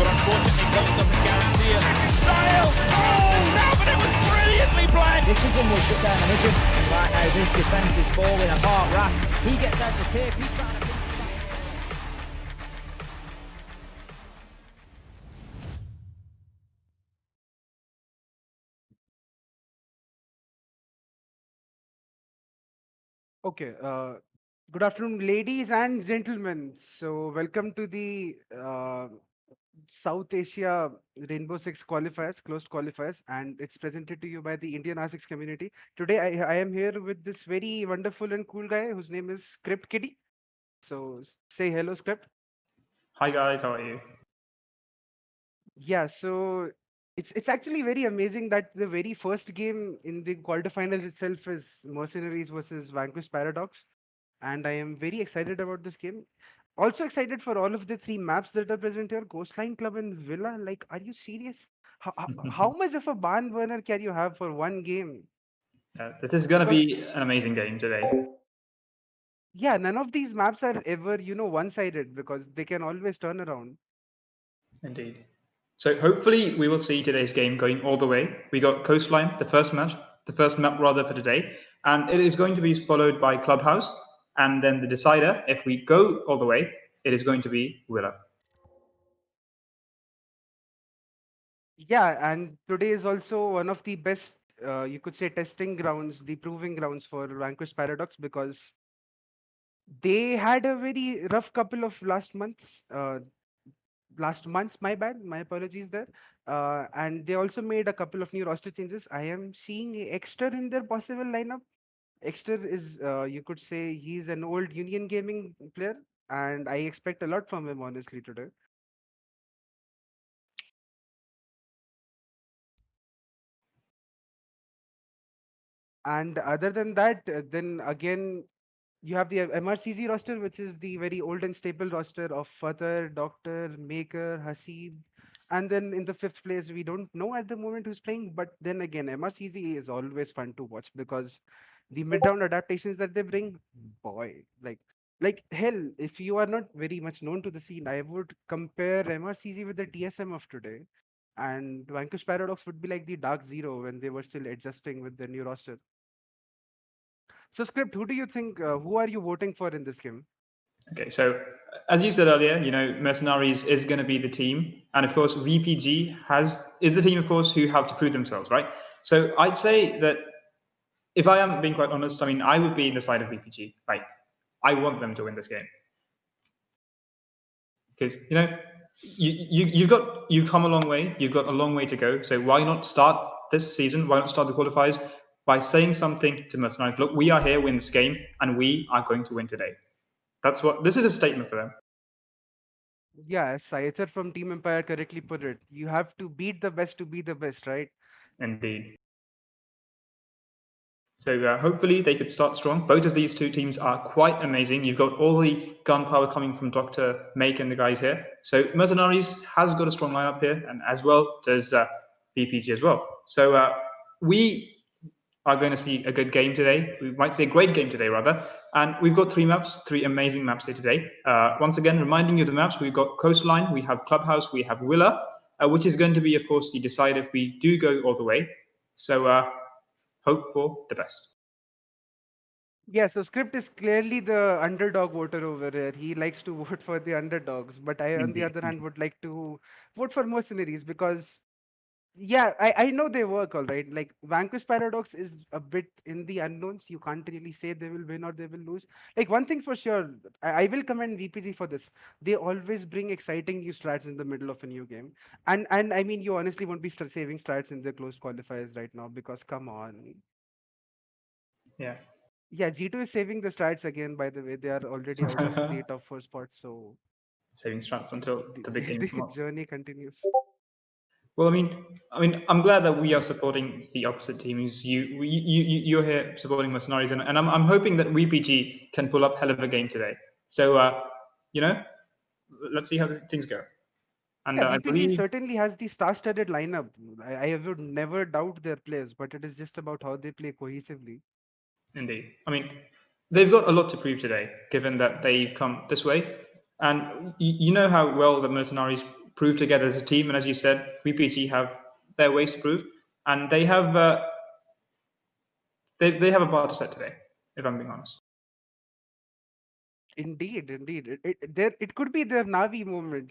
but unfortunately goal doesn't guarantee it. Style! Oh, no, but it was brilliantly played! This is when we'll shut down the mission. Right now, this defence is falling apart. Rask, he gets out the tape, he's trying to... Okay, good afternoon, ladies and gentlemen. So, welcome to the South Asia Rainbow Six qualifiers, closed qualifiers, and it's presented to you by the Indian R6 community. Today, I am here with this very wonderful and cool guy whose name is Script Kitty. So, say hello, Script. Hi guys, how are you? Yeah, so it's actually very amazing that the very first game in the quarterfinals itself is Mercenaries versus Vanquish Paradox, and I am very excited about this game. Also excited for all of the three maps that are present here: Coastline Club and Villa. Like, are you serious? How much of a barn burner can you have for one game? This is going to Because be an amazing game today. yeah, none of these maps are ever, one-sided because they can always turn around. Indeed. So hopefully we will see today's game going all the way. We got Coastline, the first map rather for today, and it is going to be followed by Clubhouse, and then the decider, if we go all the way, it is going to be Willa. Yeah, and today is also one of the best, you could say, testing grounds, the proving grounds for Vanquish Paradox because they had a very rough couple of last months. My bad, my apologies there. And they also made a couple of new roster changes. I am seeing Exter in their possible lineup. Exter is, you could say, he's an old Union Gaming player, and I expect a lot from him honestly today. And other than that, then again, you have the MRCZ roster, which is the very old and stable roster of Father, Doctor, Maker, Hasib. And then in the fifth place, we don't know at the moment who's playing. But then again, MRCZ is always fun to watch because the mid-round adaptations that they bring, boy, like hell, if you are not very much known to the scene, I would compare MRCZ with the TSM of today. And Vanquish Paradox would be like the Dark Zero when they were still adjusting with the new roster. So, Script, who do you think, who are you voting for in this game? Okay, so as you said earlier, Mercenaries is going to be the team, and of course VPG is the team, of course, who have to prove themselves, right? So I'd say that if I am being quite honest, I mean, I would be in the side of VPG. Like, I want them to win this game because you've come a long way. You've got a long way to go. So why not start this season? Why not start the qualifiers by saying something to Mercenaries? Look, we are here, win this game, and we are going to win today. This is a statement for them. Yeah, Saither from Team Empire correctly put it. You have to beat the best to be the best, right? Indeed. So hopefully they could start strong. Both of these two teams are quite amazing. You've got all the gunpowder coming from Dr. Make and the guys here. So Mercenaries has got a strong lineup here, and as well does VPG as well. So we are going to see a good game today. We might say a great game today, rather. And we've got three amazing maps here today. Once again, reminding you of the maps, we've got Coastline, we have Clubhouse, we have Willa, which is going to be, of course, the decider if we do go all the way. So hope for the best. Yeah, so Script is clearly the underdog voter over here. He likes to vote for the underdogs, but I, on the other hand, would like to vote for Mercenaries because yeah, I know they work all right. Like Vanquish Paradox is a bit in the unknowns. You can't really say they will win or they will lose. Like one thing's for sure, I will commend VPG for this. They always bring exciting new strats in the middle of a new game. And I mean, you honestly won't be saving strats in the closed qualifiers right now because come on. Yeah. Yeah, G2 is saving the strats again. By the way, they are already out of the top four spot, so Saving strats until the big game the journey continues. Well, I mean, I'm glad that we are supporting the opposite teams. You're here supporting Mercenaries, and I'm hoping that VPG can pull up hell of a game today. So, let's see how things go. And Yeah, I VPG believe certainly has the star-studded lineup. I would never doubt their players, but it is just about how they play cohesively. indeed. I mean, they've got a lot to prove today, given that they've come this way. And you know how well the Mercenaries prove together as a team. And as you said, VPG have their ways to prove, and they have they have a bar to set today, if I'm being honest. Indeed, indeed. It could be their Navi moment,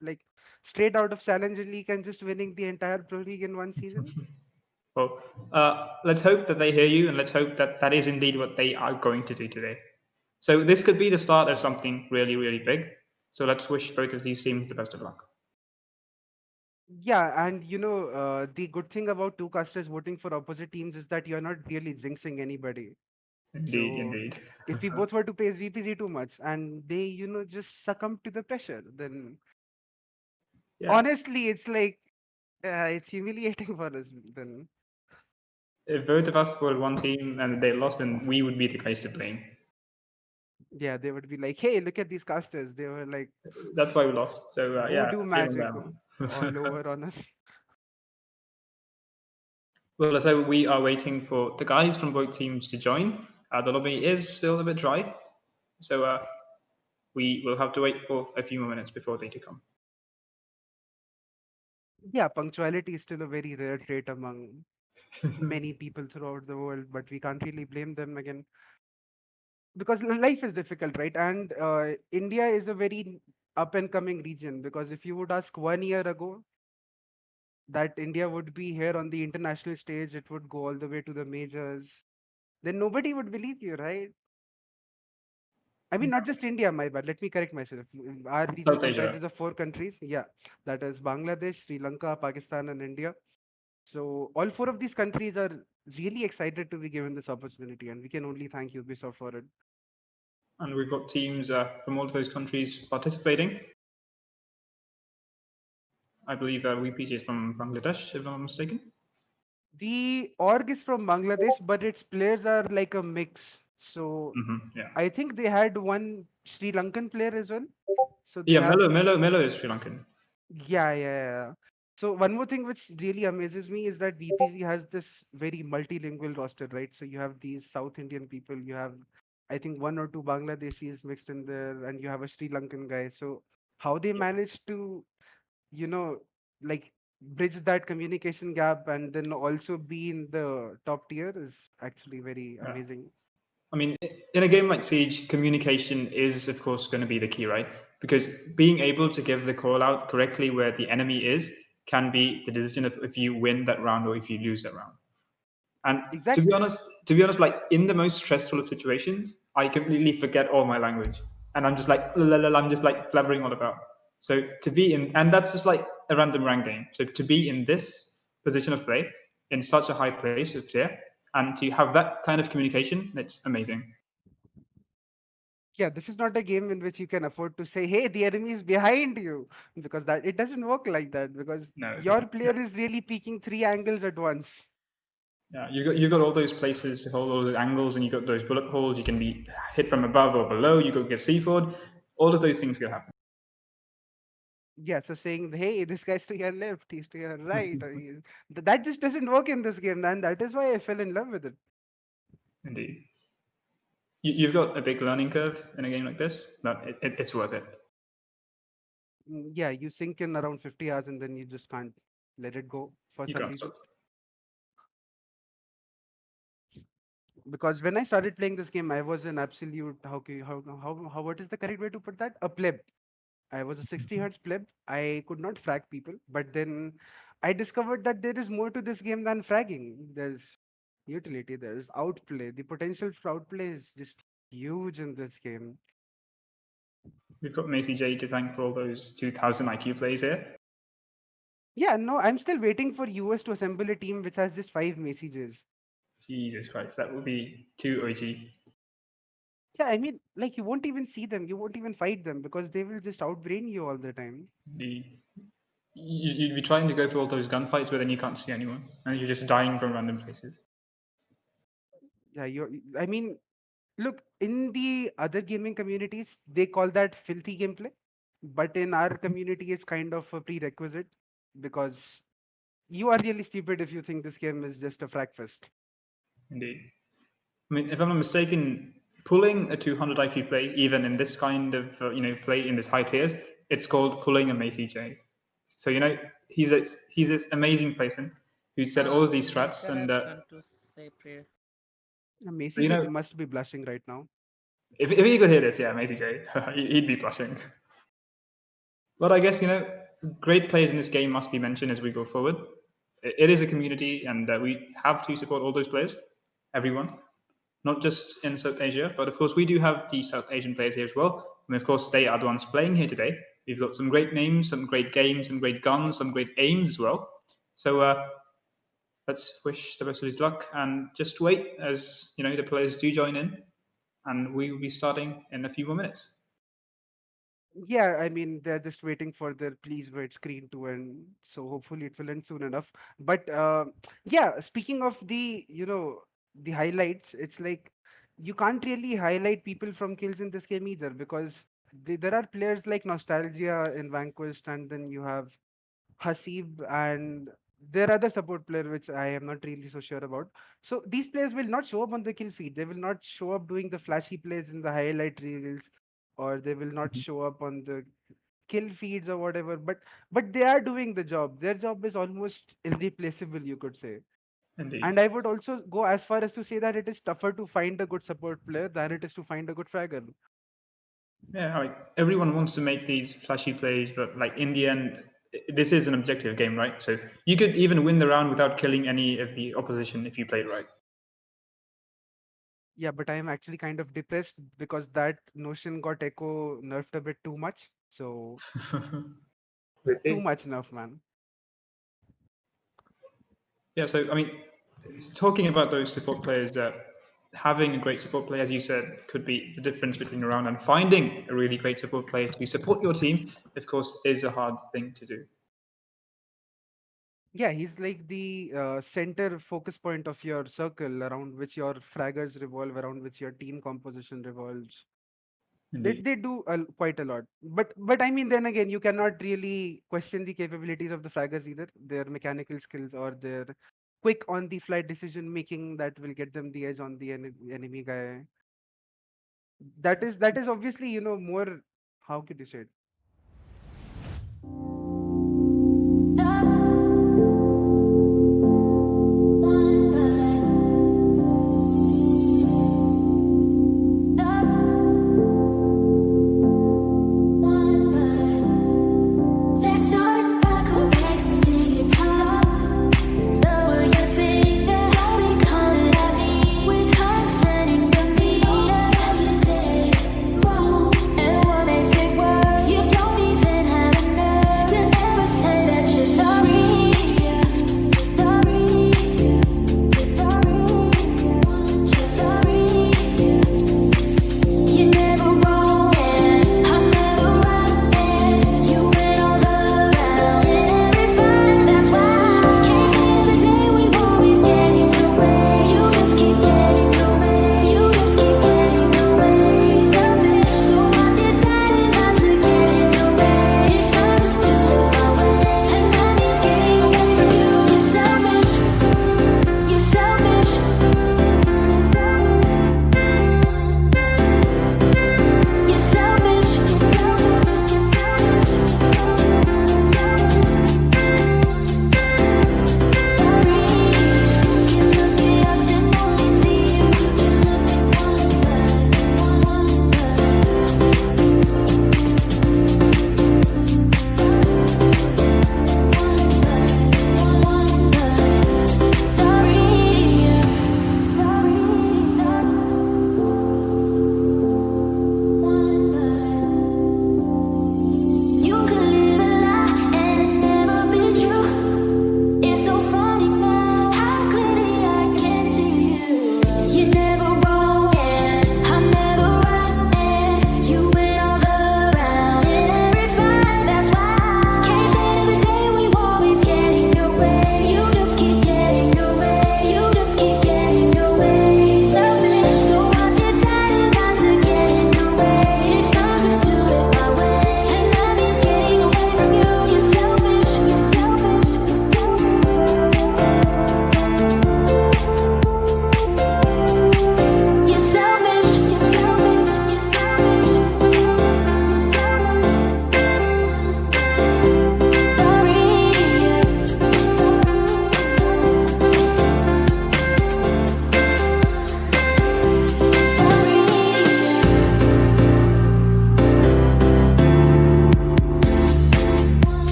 like straight out of Challenger League and just winning the entire Pro League in one season. Well, let's hope that they hear you, and let's hope that that is indeed what they are going to do today. So this could be the start of something really, really big. So let's wish both of these teams the best of luck. Yeah, and the good thing about two casters voting for opposite teams is that you're not really jinxing anybody. Indeed, So indeed. if we both were to praise VPG too much and they, just succumb to the pressure, then Yeah. honestly, it's like it's humiliating for us. Then If both of us were one team and they lost, then we would be the guys to blame. yeah, they would be like, "Hey, look at these casters." They were like That's why we lost. So yeah, voodoo shame on magic them. all over on us. Well, so we are waiting for the guys from both teams to join. The lobby is still a bit dry, so we will have to wait for a few more minutes before they do come. Yeah, punctuality is still a very rare trait among many people throughout the world, but we can't really blame them again because life is difficult, right? And India is a very up and coming region because if you would ask 1 year ago that India would be here on the international stage, it would go all the way to the majors, then nobody would believe you, right? I mean, not just India, my bad. Let me correct myself. Our region South Asia. comprises of 4 countries. Yeah, that is Bangladesh, Sri Lanka, Pakistan, and India. So all 4 of these countries are really excited to be given this opportunity, and we can only thank Ubisoft for it. And we've got teams from all of those countries participating. I believe VPG is from Bangladesh, if I'm not mistaken. The org is from Bangladesh, but its players are like a mix. So Yeah. I think they had one Sri Lankan player as well. So they Yeah, have Melo is Sri Lankan. yeah. So one more thing which really amazes me is that VPZ has this very multilingual roster, right? So you have these South Indian people, you have I think one or two Bangladeshis mixed in there, and you have a Sri Lankan guy. So how they managed to, you know, like bridge that communication gap and then also be in the top tier is actually very Yeah. amazing. I mean, in a game like Siege, communication is, of course, going to be the key, right? Because being able to give the call out correctly where the enemy is can be the decision of if you win that round or if you lose that round. And Exactly. to be honest, like in the most stressful of situations, I completely forget all my language, and I'm just like, I'm just like blabbering all about. So to be in, and that's just like a random rank game. So to be in this position of play in such a high place of fear, and to have that kind of communication, it's amazing. Yeah, this is not a game in which you can afford to say, "Hey, the enemy is behind you," because that it doesn't work like that. Because No, it your doesn't. player is really peeking 3 angles at once. Yeah, you got all those places, all those angles, and you got those bullet holes. You can be hit from above or below. You could get C4'd. All of those things can happen. Yeah, so saying, "Hey, this guy's to your left, he's to your right," that just doesn't work in this game, and that is why I fell in love with it. Indeed. You've got a big learning curve in a game like this, but it's worth it. Yeah, you sink in around 50 hours and then you just can't let it go for You some can't reason. stop. Because when I started playing this game, I was an absolute how what is the correct way to put that? A pleb. I was a 60 hertz pleb. I could not frag people, but then I discovered that there is more to this game than fragging. There's utility, there's outplay. The potential for outplay is just huge in this game. We've got Macy J to thank for all those 2,000 IQ plays here. Yeah, no, I'm still waiting for US to assemble a team which has just 5 messages. Jesus Christ, that would be too OG. Yeah, I mean, like you won't even see them, you won't even fight them because they will just outbrain you all the time. You'd be trying to go for all those gunfights, but then you can't see anyone, and you're just dying from random places. Yeah, I mean, look, in the other gaming communities, they call that filthy gameplay, but in our community, it's kind of a prerequisite because you are really stupid if you think this game is just a frag fest. Indeed. I mean, if I'm not mistaken, pulling a 200 IQ play, even in this kind of play in this high tiers, it's called pulling a Macy J. So he's this amazing person who said all of these strats, and to say prayer. Macy J must be blushing right now. if he could hear this, yeah, Macy J, he'd be blushing. But I guess great players in this game must be mentioned as we go forward. It is a community, and we have to support all those players, everyone, not just in South Asia, but of course we do have the South Asian players here as well. And of course they are the ones playing here today. We've got some great names, some great games, some great guns, some great aims as well. So let's wish the best of his luck and just wait as the players do join in, and we will be starting in a few more minutes. Yeah, I mean, they're just waiting for their please wait screen to end, so hopefully it will end soon enough. But yeah, speaking of the highlights, it's like you can't really highlight people from kills in this game either, because there are players like Nostalgia in Vanquished, and then you have Hasib, and there are other support player which I am not really so sure about. So these players will not show up on the kill feed. They will not show up doing the flashy plays in the highlight reels, or they will not show up on the kill feeds or whatever. But they are doing the job. Their job is almost irreplaceable, you could say. Indeed. And I would also go as far as to say that it is tougher to find a good support player than it is to find a good fragger. Yeah, everyone wants to make these flashy plays, but in the end, this is an objective game, right? So you could even win the round without killing any of the opposition if you played right. Yeah, but I am actually kind of depressed because that notion got Echo nerfed a bit too much. So too much nerf, man. Yeah, so talking about those support players, having a great support player, as you said, could be the difference between a round, and finding a really great support player to support your team, of course, is a hard thing to do. Yeah, he's like the center focus point of your circle around which your fraggers revolve, around which your team composition revolves. They do quite a lot, but I mean, then again, you cannot really question the capabilities of the fraggers either. Their mechanical skills or their quick on the fly decision making that will get them the edge on the enemy guy. That is obviously more, how could you say it?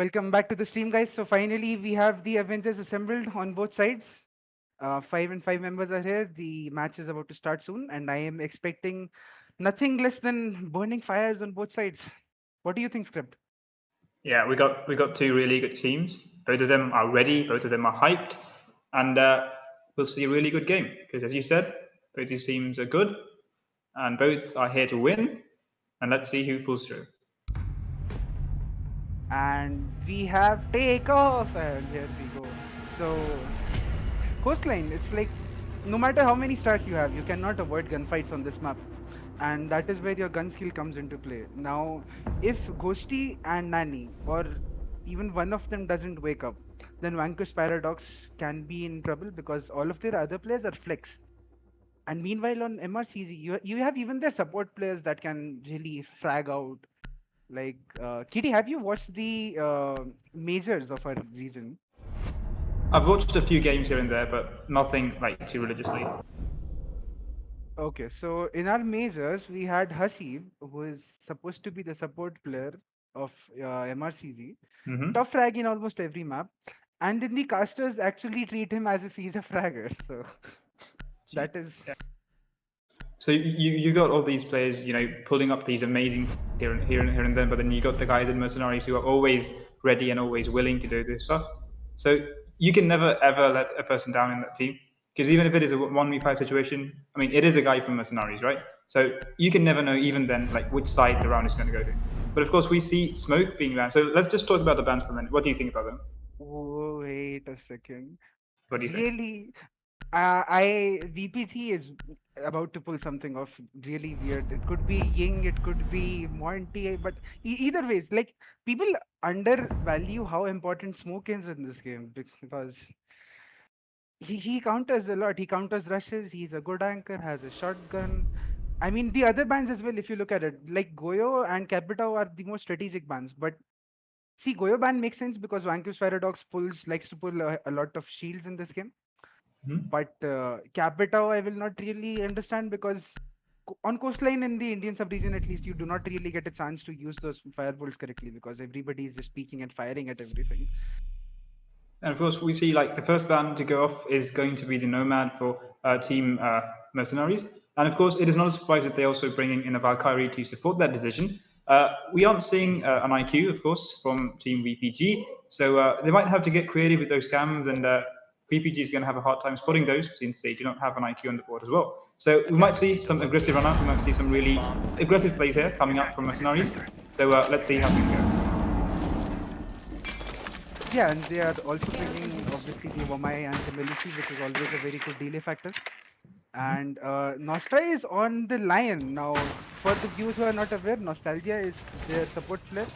Welcome back to the stream, guys. So finally, we have the Avengers assembled on both sides. 5 members are here. The match is about to start soon, and I am expecting nothing less than burning fires on both sides. What do you think, Script? Yeah, we got two really good teams. Both of them are ready. Both of them are hyped, and we'll see a really good game. Because as you said, both these teams are good, and both are here to win. And let's see who pulls through. And we have takeoff, and here we go. So, Coastline, it's like no matter how many stars you have, you cannot avoid gunfights on this map. And that is where your gun skill comes into play. Now, if Ghosty and Nani, or even one of them doesn't wake up, then Vanquish Paradox can be in trouble because all of their other players are flex. And meanwhile, on MRCZ, you have even their support players that can really frag out. Like, Kitty, have you watched the majors of our region? I've watched a few games here and there, but nothing like too religiously. Okay, so in our majors, we had Hasib, who is supposed to be the support player of MRCZ. Mm-hmm. Tough frag in almost every map. And then the casters actually treat him as if he's a fragger. So that is. So you got all these players, pulling up these amazing here and then, but then you got the guys in Mercenaries who are always ready and always willing to do this stuff. So you can never ever let a person down in that team, because even if it is a 1v5 situation, I mean, it is a guy from Mercenaries, right? So you can never know even then like which side the round is going to go to. But of course, we see Smoke being banned. So let's just talk about the bans for a minute. What do you think about them? Oh, wait a second. What do you think? Really, VPG is about to pull something off really weird. It could be Ying, it could be Monty, but either ways, like people undervalue how important Smoke is in this game because he counters a lot. He counters rushes. He's a good anchor. Has a shotgun. I mean, the other bans as well. If you look at it, like Goyo and Capitao are the most strategic bans, but see, Goyo ban makes sense because Vanquish Paradox likes to pull a lot of shields in this game. Mhm. But Capitao, I will not really understand because on coastline in the Indian sub-region, at least, you do not really get a chance to use those fireballs correctly because everybody is just peeking and firing at everything. And of course, we see like the first ban to go off is going to be the Nomad for Team Mercenaries. And of course, it is not a surprise that they're also bringing in a Valkyrie to support that decision. We aren't seeing an IQ, of course, from Team VPG. So they might have to get creative with those scams, and VPG is going to have a hard time spotting those since they do not have an IQ on the board as well. So we might see some aggressive run-outs. We might see some really aggressive plays here coming up from Mercenaries. So let's see how things go. Yeah, and they are also bringing obviously the Wamai and the Militia, which is always a very good delay factor. And Nostra is on the line now. For the viewers who are not aware, Nostalgia is their support player.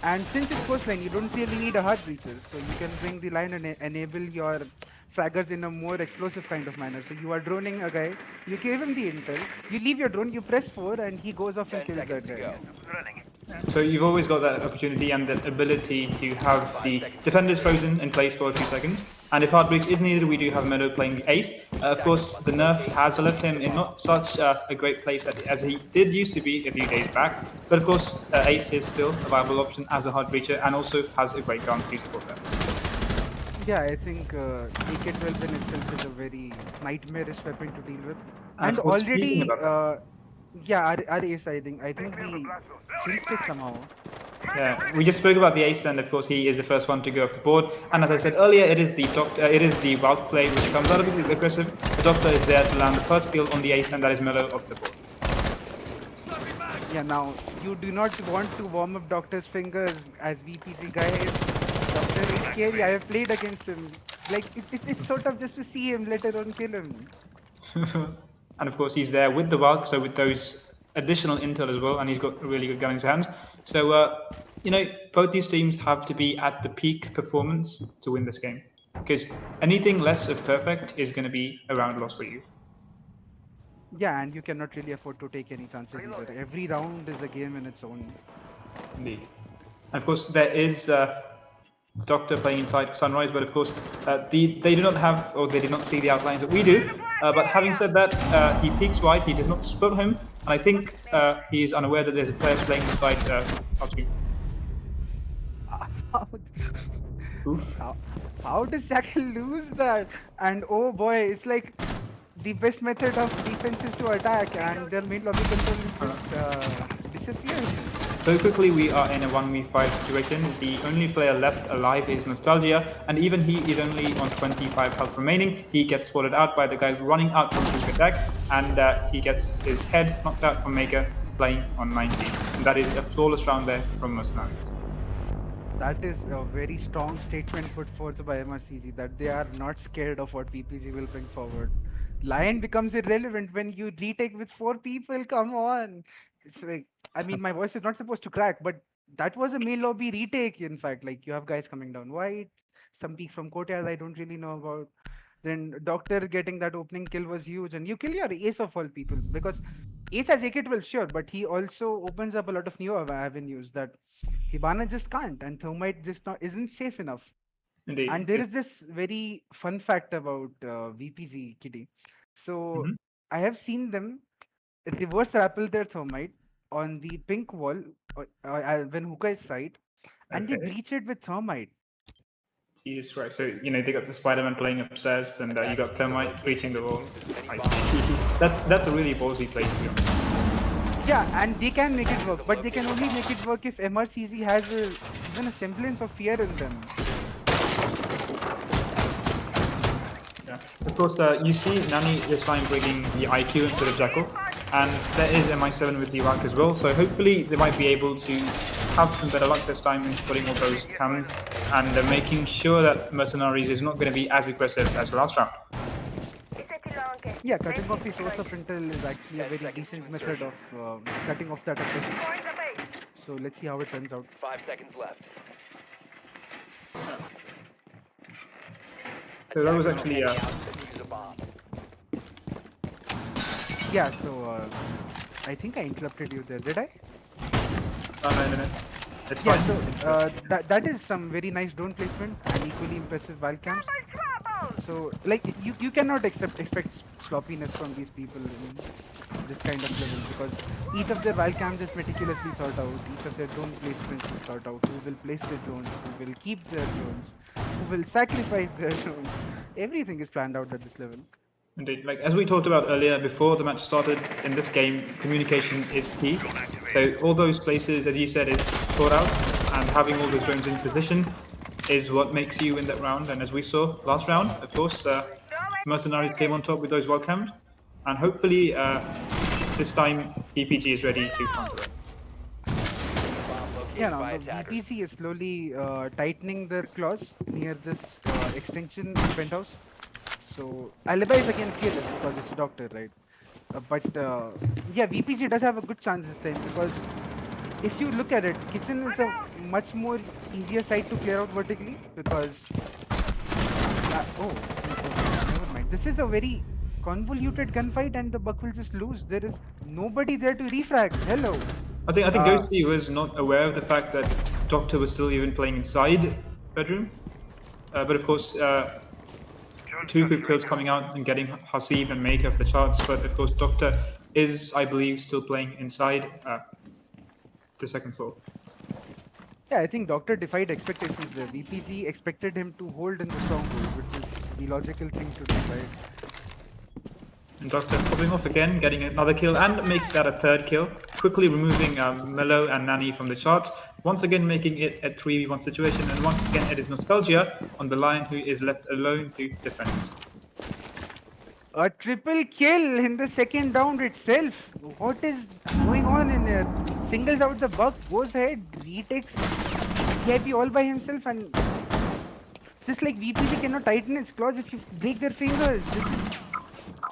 And since it's coastline, you don't really need a hard breacher, so you can bring the line and enable your fraggers in a more explosive kind of manner. So you are droning a guy, you give him the intel, you leave your drone, you press 4, and he goes off and kills that guy. So you've always got that opportunity and that ability to have the defenders frozen in place for a few seconds. And if hard breach is needed, we do have Meadow playing the ace. Of course, the nerf has left him in not such a great place as he did used to be a few days back. But of course, ace is still a viable option as a hard breacher and also has a great gun to support that. Yeah, I think AK-12 in itself is a very nightmarish weapon to deal with. And course, already, yeah, our ace, I think we changed it somehow. Yeah, we just spoke about the ace, and of course he is the first one to go off the board. And as I said earlier, it is the Valk play which comes out of it aggressive. The Doctor is there to land the first kill on the ace, and that is Mellow off the board. Yeah, now you do not want to warm up Doctor's fingers as VPG guys. Doctor is scary. I have played against him. Like it's sort of just to see him, let alone kill him. And of course he's there with the Valk, so with those additional intel as well, and he's got a really good gun in his hands. So both these teams have to be at the peak performance to win this game, because anything less of perfect is going to be a round loss for you. Yeah, and you cannot really afford to take any chances either. Every round is a game in its own. Indeed. And of course, there is Doctor playing inside Sunrise, but of course, they do not have, or they did not see the outlines that we do. But having said that, he peeks wide, he does not spot him, and I think he is unaware that there's a player playing inside upstream. Oof. How does Jackal lose that? And oh boy, it's like the best method of defense is to attack, and their main lobby control is just disappears. So quickly we are in a 1v5 situation. The only player left alive is Nostalgia, and even he is only on 25 health remaining. He gets spotted out by the guy running out from his attack, and he gets his head knocked out from Maker playing on 19. And that is a flawless round there from Mercenaries. That is a very strong statement put forth by MRCZ that they are not scared of what VPG will bring forward. Lion becomes irrelevant when you retake with 4 people. Come on. It's like, I mean, my voice is not supposed to crack, but that was a main lobby retake. In fact, like you have guys coming down white, some peek from courtyard I don't really know about. Then Doctor getting that opening kill was huge, and you kill your ace of all people because ace has AK-12, sure, but he also opens up a lot of new avenues that Hibana just can't, and Thermite just not isn't safe enough. Indeed. And there is this very fun fact about VPZ Kitty. So Mhm. I have seen them reverse rappel their Thermite on the pink wall when Hookah is side, and they Okay. breach it with Thermite. Jesus Christ. So, they got the Spider-Man playing upstairs, and you got Thermite breaching the wall. I see. That's a really ballsy play, to be honest. Yeah, and they can make it work, but they can only make it work if MRCZ has even a semblance of fear in them. Yeah. Of course, you see Nani this time bringing the IQ instead of Jackal, and there is MI7 with the Iraq as well, so hopefully they might be able to have some better luck this time in putting all those cannons and making sure that Mercenaries is not going to be as aggressive as last round. Yeah, cutting off the source of intel is actually a very decent method of cutting off that aggression. So let's see how it turns out. 5 seconds left. So that was actually Yeah, so I think I interrupted you there, did I? no. It's Yeah, fine. so that is some very nice drone placement and equally impressive wild camps. So like you cannot expect sloppiness from these people in this kind of level because each of their wild camps is meticulously thought out. Each of their drone placements is thought out. Who will place their drones? Who will keep their drones? Who will sacrifice their drones? Everything is planned out at this level. Indeed, like as we talked about earlier before the match started, in this game, communication is key. So all those places, as you said, is thought out, and having all those drones in position is what makes you win that round. And as we saw last round, of course, Mercenaries came on top with those well cammed, and hopefully this time VPG is ready to counter it. Yeah, now the VPC is slowly tightening their claws near this extension penthouse. So Alibi is again fearless because it's Doctor, right? But yeah, VPG does have a good chance this time because if you look at it, Kitchen is a much more easier site to clear out vertically because never mind. This is a very convoluted gunfight and the Buck will just lose. There is nobody there to refrag. Hello. I think Ghosty was not aware of the fact that Doctor was still even playing inside bedroom, but of course. 2 quick kills coming out and getting Hasib and Maker for the charts, but of course Doctor is, I believe, still playing inside the second floor. Yeah, I think Doctor defied expectations there. VPG expected him to hold in the stronghold, which is the logical thing to do, right? And Doctor popping off again, getting another kill and make that a 3rd kill, quickly removing Mello and Nani from the charts, once again making it a 3v1 situation, and once again it is Nostalgia on the line who is left alone to defend. A triple kill in the second round itself. What is going on in there? Singles out the Buck, goes ahead, retakes VIP all by himself, and just like VPG cannot tighten its claws if you break their fingers.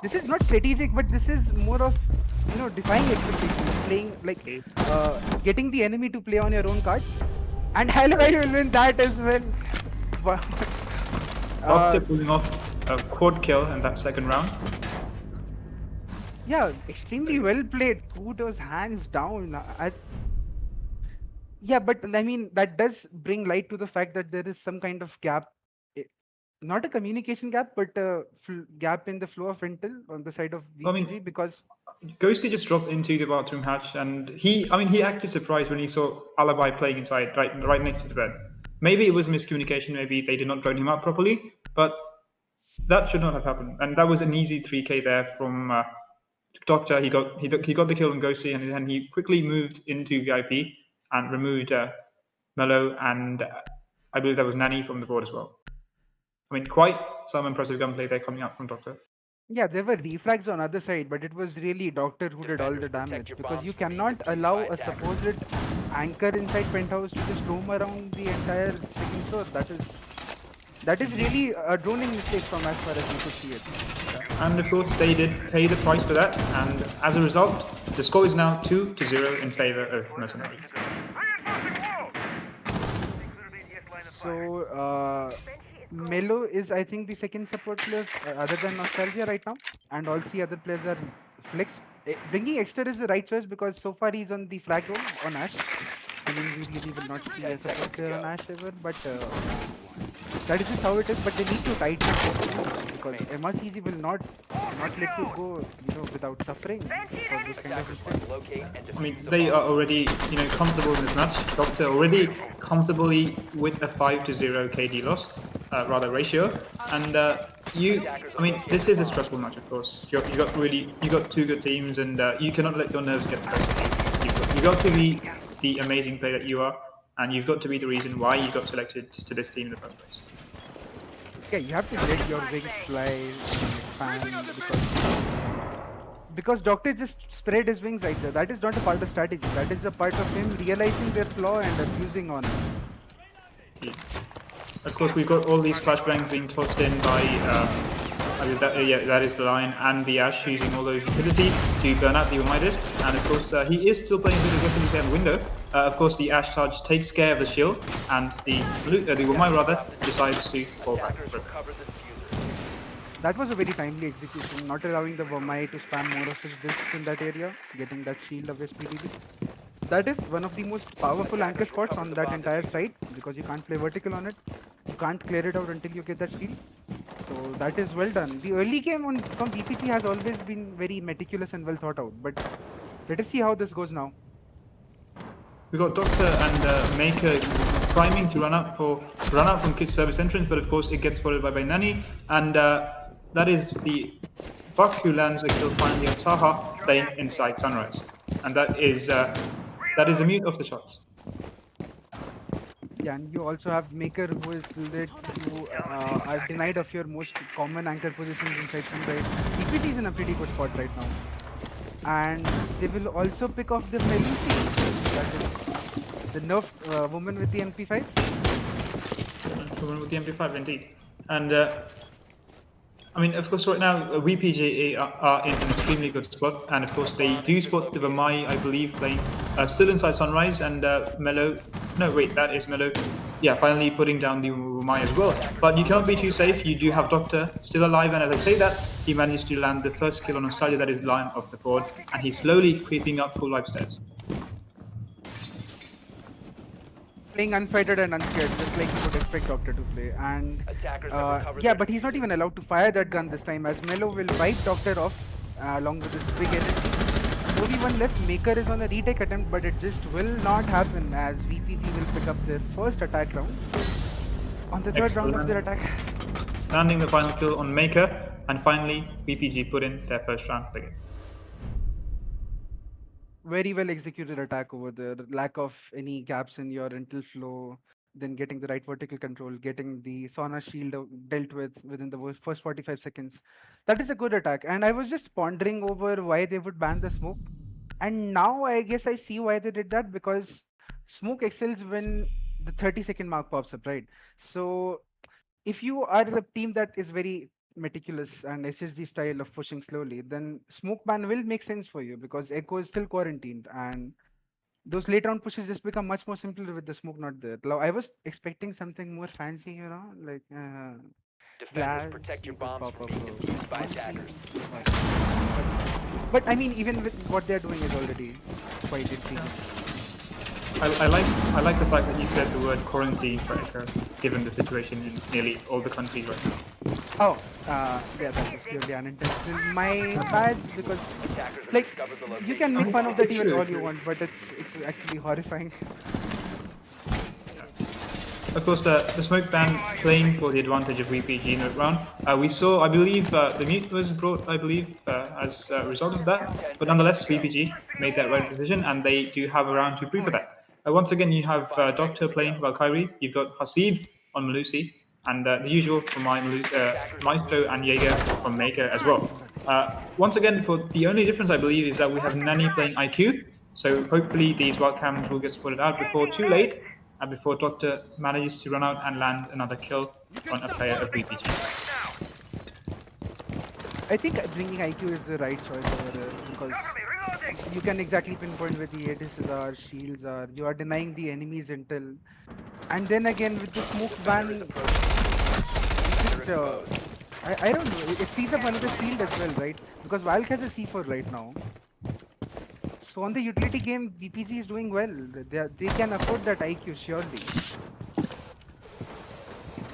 This is not strategic, but this is more of defying expectations, playing like getting the enemy to play on your own cards, and Alibi will win that as well. Doctor pulling off a quad kill in that second round. Yeah, extremely well played. Kudos, hands down. Yeah, but I mean that does bring light to the fact that there is some kind of gap. Not a communication gap, but a gap in the flow of intel on the side of VPG because Ghosty just dropped into the bathroom hatch, and he acted surprised when he saw Alibi playing inside, right next to the bed. Maybe it was miscommunication. Maybe they did not drone him out properly, but that should not have happened. And that was an easy 3K there from Doctor. He got the kill on Ghosty, and then he quickly moved into VIP and removed Mello, and I believe that was Nanny from the board as well. I mean, quite some impressive gunplay there coming out from Doctor. Yeah, there were reflags on other side, but it was really Doctor who did all the damage, because you cannot allow a supposed anchor inside penthouse to just roam around the entire second floor. That is really a droning mistake from as far as we could see it. And of course, they did pay the price for that, and as a result, the score is now 2-0 in favor of Mercenaries. So, Melo is, I think, the second support player other than Nostalgia right now, and all three other players are Flex. Bringing Exter is the right choice because so far he's on the flag role on Ash. I mean, we really will not see a support player on Ash ever, but that is just how it is. But they need to tighten it because MRCZ will not let you go, without suffering for this kind of mistake. I mean, they are already, comfortable in this match. Doctor already comfortably with a 5-0 KD loss, rather ratio, and I mean, this is a stressful match, of course. You got two good teams, and you cannot let your nerves get the best of you. You got to be the amazing player that you are, and you've got to be the reason why you got selected to this team in the first place. Yeah, you have to let your wings fly and expand because Doctor just spread his wings right there. That is not a part of strategy. That is a part of him realizing their flaw and abusing on it. Yeah. Of course, we've got all these flashbangs being tossed in by that is the Lion and the Ash using all those utility to burn out the Umai discs, and of course he is still playing a bit aggressively there in window. Of course, the Ash charge takes care of the shield, and the Umai rather decides to fall back. That was a very timely execution, not allowing the Wamai to spam more of his discs in that area, getting that shield of SPDD. That is one of the most powerful anchor spots on that entire side, because you can't play vertical on it. You can't clear it out until you get that shield. So that is well done. The early game from VPG has always been very meticulous and well thought out, but let us see how this goes now. We got Doctor and Maker priming to run out from Kit service entrance, but of course it gets spotted by Nani, and that is the Buck who lands a kill finally on Taha playing inside Sunrise, and that is a mute of the shots. Yeah, and you also have Maker who is led to are denied of your most common anchor positions inside Sunrise. EPT is in a pretty good spot right now. And they will also pick off the Melusi, that is the nerfed woman with the MP5. Woman with the MP5, indeed. And I mean, of course, right now VPG are in an extremely good spot, and of course they do spot the Vamai, I believe, playing still inside Sunrise, and Mello. No, wait, that is Mello. Yeah, finally putting down the Vamai as well. But you cannot be too safe. You do have Doctor still alive, and as I say that, he managed to land the first kill on Nostalgia. That is Lion off the board, and he's slowly creeping up full life stairs. Playing unfettered and unscared, just like you would expect Doctor to play. And yeah, but he's not even allowed to fire that gun this time, as Mello will wipe Doctor off along with his big energy. Only one left. Maker is on a retake attempt, but it just will not happen, as VPG will pick up their first attack round on the third round of their attack. Landing the final kill on Maker, and finally VPG put in their first round for the game. Very well executed attack over there. Lack of any gaps in your intel flow, then getting the right vertical control, getting the Sauna shield dealt with within the first 45 seconds. That is a good attack. And I was just pondering over why they would ban the smoke. And now I guess I see why they did that, because smoke excels when the 30-second mark pops up, right? So if you are the team that is very meticulous and SSG style of pushing slowly, then smoke ban will make sense for you, because Echo is still quarantined, and those late round pushes just become much more simpler with the smoke not there. Now, I was expecting something more fancy, like glass, protect your you could bombs pop from up being defused by attackers. But I mean, even with what they're doing is already quite intriguing. I like the fact that you said the word quarantine for Echo, given the situation in nearly all the countries right now. Oh, yeah, that was purely unintentional. My bad, because like you can make fun of that even all you want, but it's actually horrifying. of course, the smoke ban playing for the advantage of VPG in that round. We saw, I believe, the mute was brought, I believe, as a result of that. But nonetheless, VPG made that right decision, and they do have a round to prove for that. Once again, you have Doctor playing Valkyrie. You've got Hasib on Malusi, and the usual from Maestro and Jaeger from Maker as well. Once again, the only difference I believe is that we have Nani playing IQ. So hopefully these wild cams will get spotted out before too late, and before Doctor manages to run out and land another kill on a player of VPG. I think bringing IQ is the right choice over there because you can exactly pinpoint where the ADSs are, shields are. You are denying the enemies intel, and then again with the smoke ban, I don't know. It frees up another shield as well, right? Because Valk has a C4 right now. So on the utility game, VPG is doing well. They can afford that IQ surely.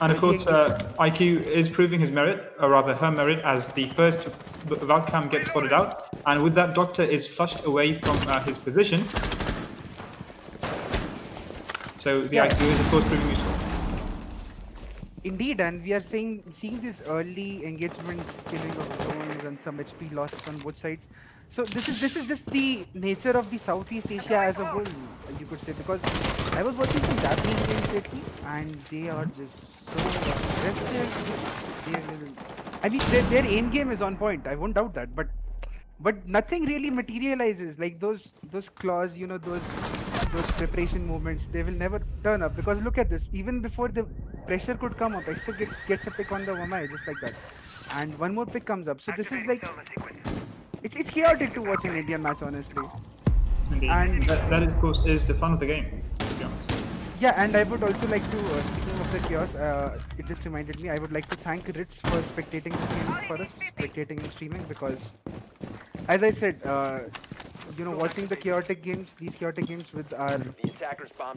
And of course, IQ is proving his merit, or rather her merit, as the first Valcam gets spotted out. And with that, Doctor is flushed away from his position. So the IQ is of course proving useful. Indeed, and we are seeing this early engagement killing of drones and some HP losses on both sides. So this is just the nature of the Southeast Asia as a whole, you could say, because I was watching some Japanese games lately, and they are just so aggressive. I mean, their aim game is on point. I won't doubt that, but nothing really materializes. Like those claws, you know, those preparation movements, they will never turn up because look at this. Even before the pressure could come up, Extra gets a pick on the Wamai just like that, and one more pick comes up. So this is like. It's chaotic to watch an Indian match, honestly. Indeed. And that of course is the fun of the game, to be honest. Yeah, and I would also like to, speaking of the chaos, it just reminded me, I would like to thank Ritz for spectating the game for us, spectating and streaming, because, as I said, you know, watching the chaotic games, these chaotic games with our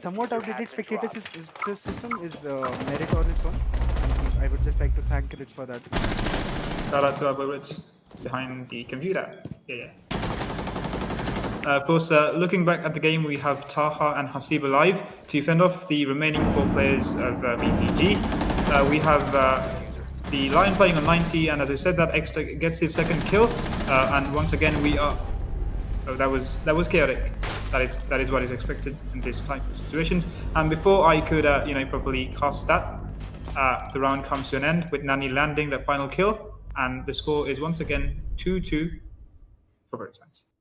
somewhat outdated spectator system is merit on its own. And I would just like to thank Ritz for that. Shout out to our boy Ritz behind the computer. Yeah. Of course, looking back at the game, we have Taha and Hasib alive to fend off the remaining 4 players of VPG. We have the Lion playing on 90, and as I said, that Extra gets his second kill. And once again, we are. Oh, that was chaotic. That is what is expected in this type of situations. And before I could, properly cast that, the round comes to an end with Nani landing the final kill. And the score is once again 2-2 for both sides.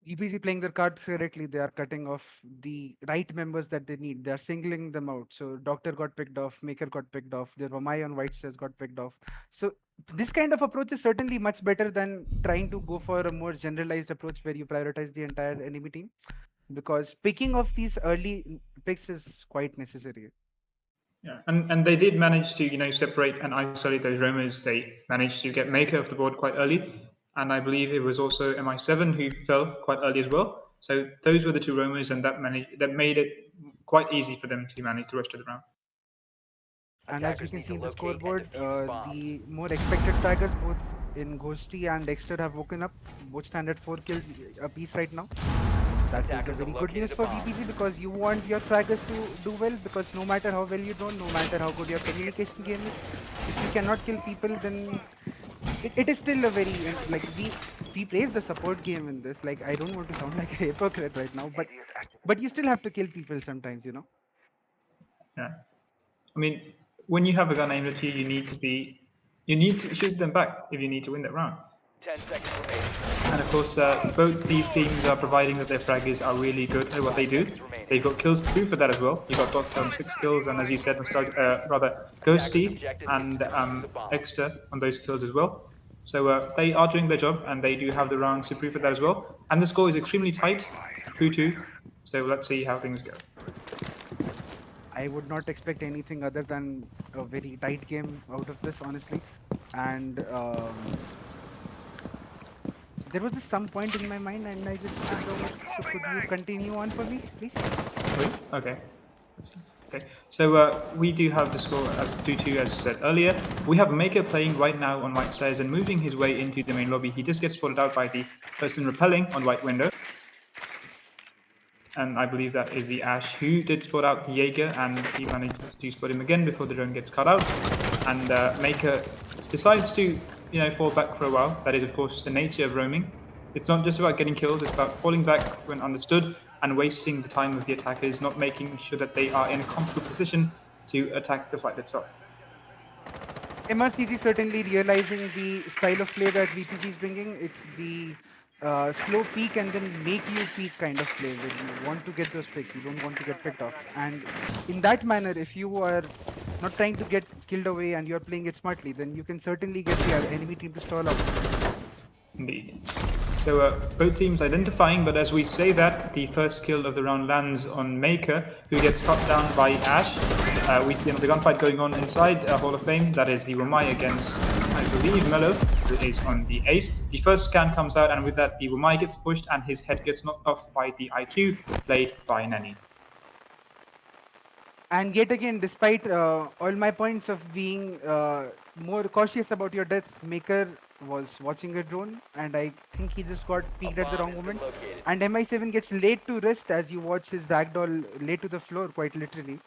VPG playing their cards correctly, they are cutting off the right members that they need. They are singling them out. So Doctor got picked off, Maker got picked off, their Vamai on White Stairs got picked off. So this kind of approach is certainly much better than trying to go for a more generalized approach where you prioritize the entire enemy team. Because picking off these early picks is quite necessary. Yeah, and they did manage to, separate and isolate those roamers. They managed to get Maker off the board quite early, and I believe it was also MI7 who fell quite early as well. So those were the 2 roamers, and that made it quite easy for them to manage the rest of the round. And as you can see in the scoreboard, the more expected taggers, both in Ghosty and Dexter, have woken up. Both stand at 4 kills apiece right now. That is a very good news for VPG because you want your fraggers to do well, because no matter how well you do, no matter how good your communication game is, if you cannot kill people, then it is still a very, like, we praise the support game in this. Like, I don't want to sound like a hypocrite right now, but you still have to kill people sometimes, Yeah, I mean, when you have a gun aimed at you, you need to shoot them back if you need to win that round. 10 seconds remaining. And of course, both these teams are providing that their fraggers are really good at what they do. They've got kills to prove for that as well. You've got Doctor on 6 kills, and as you said, Ghosty and Extra on those kills as well. So they are doing their job, and they do have the rounds to prove for that as well. And the score is extremely tight, 2-2. So let's see how things go. I would not expect anything other than a very tight game out of this, honestly. And there was just some point in my mind, and I just don't know. So could you continue on for me, please? Okay. So we do have the score as 2-2, as said earlier. We have Maker playing right now on White Stairs and moving his way into the main lobby. He just gets spotted out by the person repelling on White Window. and I believe that is the Ash who did spot out the Jaeger, and he manages to spot him again before the drone gets cut out. And Maker decides to, fall back for a while. That is, of course, the nature of roaming. It's not just about getting killed; it's about falling back when understood and wasting the time of the attackers, not making sure that they are in a comfortable position to attack the site itself. MRCG certainly realizing the style of play that VPG is bringing. It's the slow peak and then make you peak kind of play where you want to get those picks. You don't want to get picked off. And in that manner, if you are not trying to get killed away and you're playing it smartly, then you can certainly get the enemy team to stall out. Indeed. So both teams identifying, but as we say that, the first kill of the round lands on Maker, who gets cut down by Ash. We see another gunfight going on inside Hall of Fame. That is the Wamai against, I believe, Mello, who is on the Ace. The first scan comes out, and with that, the Wamai gets pushed, and his head gets knocked off by the IQ, played by Nani. And yet again, despite all my points of being more cautious about your deaths, Maker was watching a drone, and I think he just got peeked at the wrong moment. And MI7 gets laid to rest as you watch his ragdoll laid to the floor, quite literally.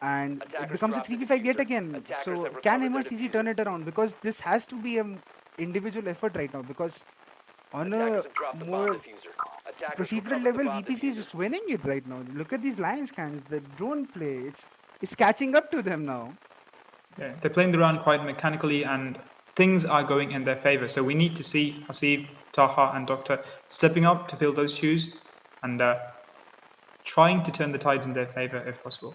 And it becomes a 3v5 yet again. So can MRCZ turn it around? Because this has to be an individual effort right now. Because on a more procedural level, VPC is just winning it right now. Look at these line scans, the drone play. It's catching up to them now. Yeah, they're playing the round quite mechanically, and things are going in their favor. So we need to see Hasib, Taha, and Doctor stepping up to fill those shoes and trying to turn the tide in their favor if possible.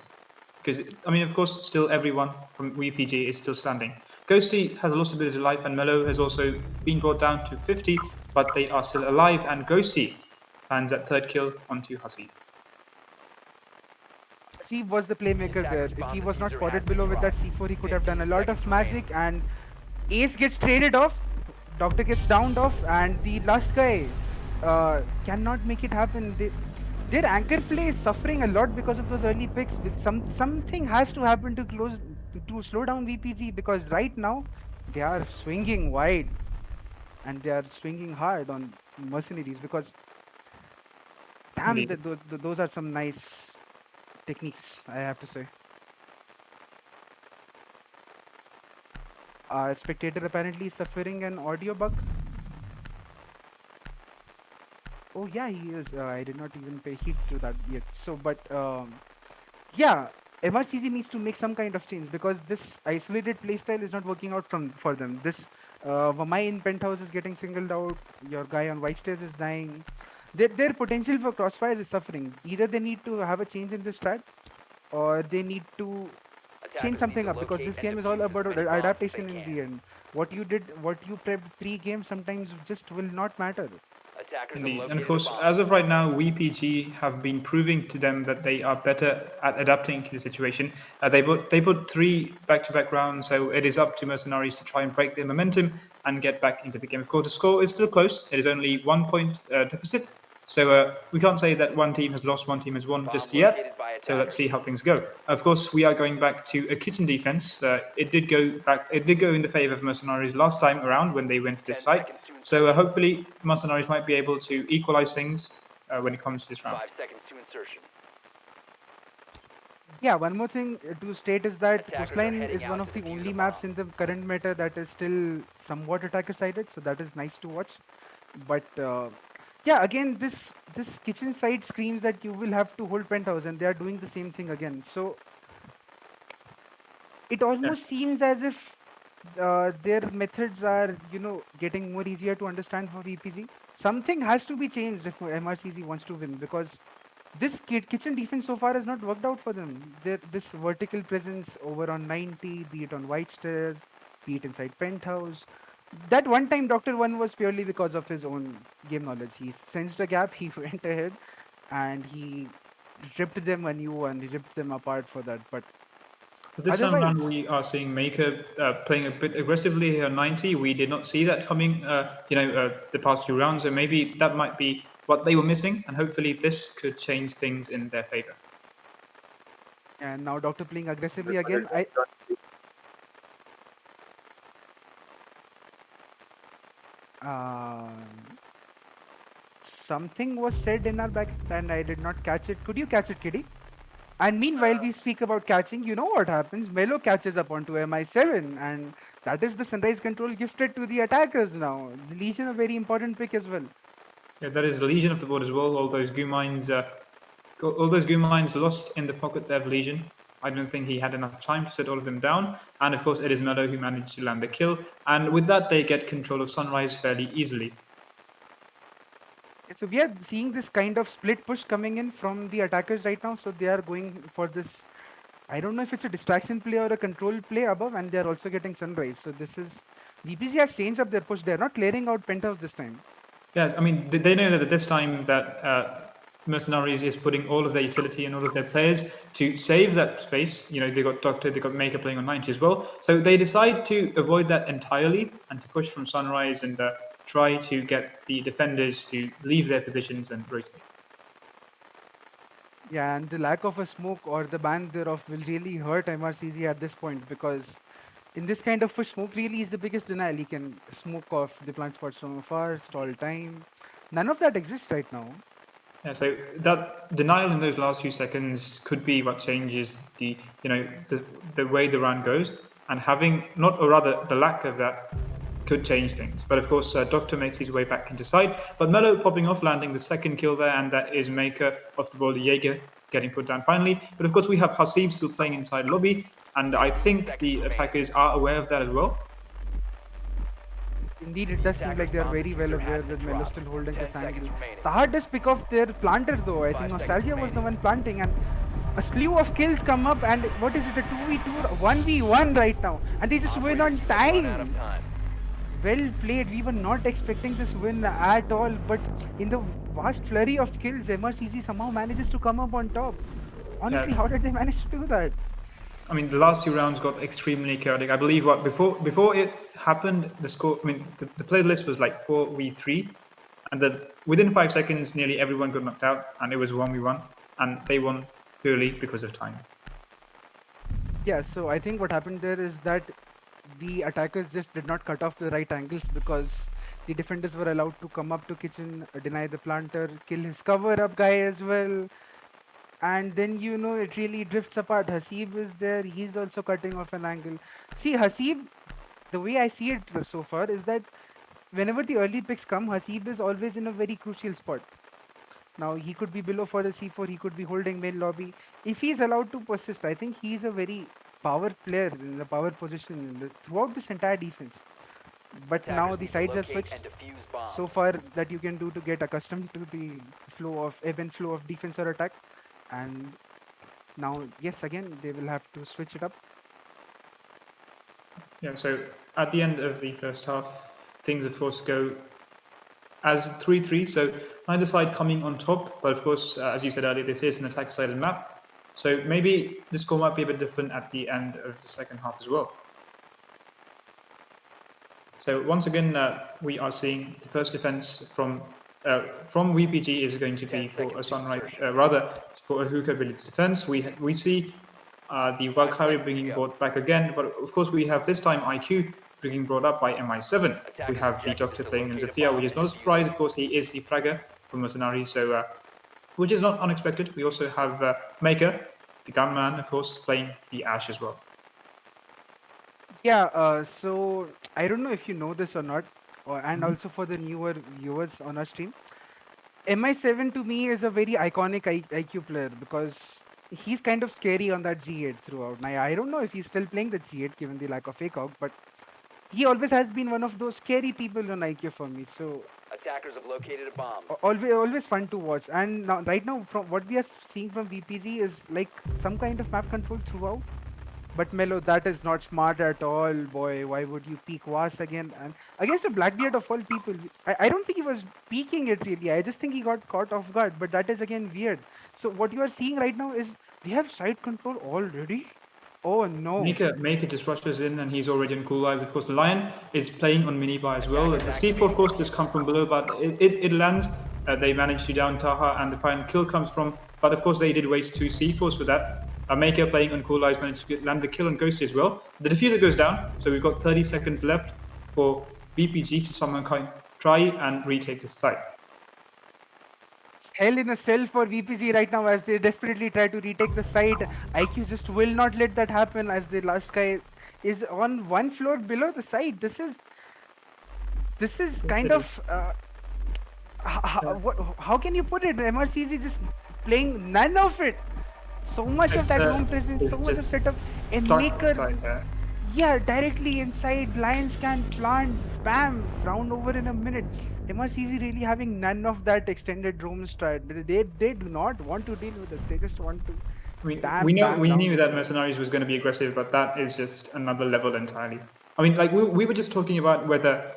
Because, I mean, of course, still everyone from VPG is still standing. Ghosty has lost a bit of life, and Mello has also been brought down to 50, but they are still alive, and Ghosty lands that third kill onto Hasib. Hasib was the playmaker there. If he was not spotted below with that C4, he could have done a lot of magic, and Ace gets traded off, Doctor gets downed off, and the last guy cannot make it happen. Their anchor play is suffering a lot because of those early picks. Something has to happen to slow down VPG, because right now they are swinging wide and they are swinging hard on mercenaries. Because damn, those are some nice techniques, I have to say. Spectator apparently suffering an audio bug. Oh yeah, he is. I did not even pay heed to that yet. So, but yeah, MRCZ needs to make some kind of change, because this isolated playstyle is not working out for them. This Vamai in penthouse is getting singled out. Your guy on white stairs is dying. Their potential for crossfires is suffering. Either they need to have a change in this strat, or they need to change something up, because this game is all about adaptation in the end. What you did, what you prepped pre-game, sometimes just will not matter. Indeed. And of course, as of right now, VPG have been proving to them that they are better at adapting to the situation. They put 3 back-to-back rounds, so it is up to Mercenaries to try and break their momentum and get back into the game. Of course, the score is still close. It is only 1 point deficit. So we can't say that one team has lost, one team has won just yet. So let's see how things go. Of course, we are going back to a kitchen defense. It did go in the favor of Mercenaries last time around when they went to this site. So hopefully, Mercenaries might be able to equalize things when it comes to this round. 5 seconds to insertion. Yeah, one more thing to state is that Attackers are Coastline heading is one out of to the defuse only a maps bomb. in the current meta that is still somewhat attacker-sided, so that is nice to watch. But yeah, again, this kitchen side screams that you will have to hold penthouse, and they are doing the same thing again. So it almost seems as if their methods are, getting more easier to understand for VPG. Something has to be changed if MRCZ wants to win, because this kitchen defense so far has not worked out for them. This vertical presence over on 90, be it on white stairs, be it inside penthouse. That one time Doctor One was purely because of his own game knowledge. He sensed a gap, he went ahead, and he ripped them anew and he ripped them apart for that. But This time otherwise, around, we are seeing Maker playing a bit aggressively here on 90. We did not see that coming, the past few rounds. So maybe that might be what they were missing, and hopefully this could change things in their favor. and now Doctor playing aggressively again. something was said in our back and I did not catch it. Could you catch it, Kitty? And meanwhile, we speak about catching. You know what happens? Melo catches up onto MI7, and that is the Sunrise control gifted to the attackers now. The Legion a very important pick as well. Yeah, that is the Legion of the board as well. All those goo mines lost in the pocket there of Legion. I don't think he had enough time to set all of them down. And of course, it is Melo who managed to land the kill. And with that, they get control of Sunrise fairly easily. So we are seeing this kind of split push coming in from the attackers right now. So they are going for this. I don't know if it's a distraction play or a control play above, and they are also getting Sunrise. So this is VPG has changed up their push. They are not clearing out penthouse this time. Yeah, I mean, they know that at this time that Mercenaries is putting all of their utility and all of their players to save that space. You know, they got Doctor, they got Maker playing on 90 as well. So they decide to avoid that entirely and to push from Sunrise and try to get the defenders to leave their positions and rotate. Yeah, and the lack of a smoke or the ban thereof will really hurt MRCZ at this point, because in this kind of push, smoke really is the biggest denial. He can smoke off the plant spots from afar, stall time. None of that exists right now. Yeah, so that denial in those last few seconds could be what changes the way the round goes, and having not, or rather the lack of that could change things. But of course, Doctor makes his way back into side, but Melo popping off, landing the second kill there, and that is Maker off the ball, Jaeger getting put down finally. But of course, we have Hasib still playing inside lobby, and I think the attackers are aware of that as well. Indeed, it does seem like they are very well aware with Melo still holding this angle. The hardest pick of their planter though, I think Nostalgia was the one planting, and a slew of kills come up, and what is it, a 2v2 or 1v1 right now, and they just win on time. Well played. We were not expecting this win at all, but in the vast flurry of kills, MRCZ somehow manages to come up on top. Honestly, Yeah. how did they manage to do that? I mean, the last few rounds got extremely chaotic. I believe before it happened, the score. I mean, the play list was like 4v3, and then within 5 seconds, nearly everyone got knocked out, and it was 1v1, and they won purely because of time. Yeah, so I think what happened there is that the attackers just did not cut off the right angles, because the defenders were allowed to come up to kitchen, deny the planter, kill his cover up guy as well. And then it really drifts apart. Hasib is there, he's also cutting off an angle. See, Hasib, the way I see it so far is that whenever the early picks come, Hasib is always in a very crucial spot. Now he could be below for the C4, he could be holding main lobby. If he's allowed to persist, I think he's a very power player in the power position throughout this entire defense. But now the sides have switched so far that you can do to get accustomed to the ebb and flow of defense or attack. And now, yes, again, they will have to switch it up. Yeah, so at the end of the first half, things of course go as 3-3, so neither side coming on top, but of course, as you said earlier, this is an attack-sided map, so maybe the score might be a bit different at the end of the second half as well. So once again, we are seeing the first defense from VPG is going to be for a Sunrise, rather for a hookah village defense. We see the Valkyrie being brought back again, but of course we have this time IQ being brought up by MI7. We have the Doctor playing in Zafia, which is not a surprise. Of course, he is the fragger from Mercenaries, so which is not unexpected. We also have Maker, the gunman, of course, playing the Ash as well. Yeah, so I don't know if you know this or not, and also for the newer viewers on our stream, MI7 to me is a very iconic IQ player, because he's kind of scary on that G8 throughout. Now, I don't know if he's still playing the G8 given the lack of fake out, but he always has been one of those scary people on IQ for me. So attackers have located a bomb. Always fun to watch. And now, right now, from what we are seeing from VPG is like some kind of map control throughout. But Melo, that is not smart at all, boy. Why would you peek Was again? And against a Blackbeard of all people, I don't think he was peeking it really. I just think he got caught off guard. But that is again weird. So what you are seeing right now is they have side control already. Oh no. Maker just rushes in, and he's already on cool lives. Of course, the Lion is playing on minibar as well. The C4, of course, just come from below, but it lands. They manage to down Taha, and the final kill comes from. But of course, they did waste 2 C4s for that. Maker playing on cool lives managed to land the kill on Ghost as well. The diffuser goes down, so we've got 30 seconds left for VPG to somehow try and retake the site. hell in a cell for VPG right now as they desperately try to retake the site. IQ just will not let that happen as the last guy is on one floor below the site. This is kind It is. of how can you put it? MRCZ just playing none of it. So much of that room presence, Is so much of just setup, and stuck Maker, inside there. yeah, directly inside. Lions can plant, bam, round over in a minute. MRCZ really having none of that extended room strat. They do not want to deal with this. They just want to We bam know bam we down knew the that floor. Mercenaries was going to be aggressive, but that is just another level entirely. I mean, like we were just talking about whether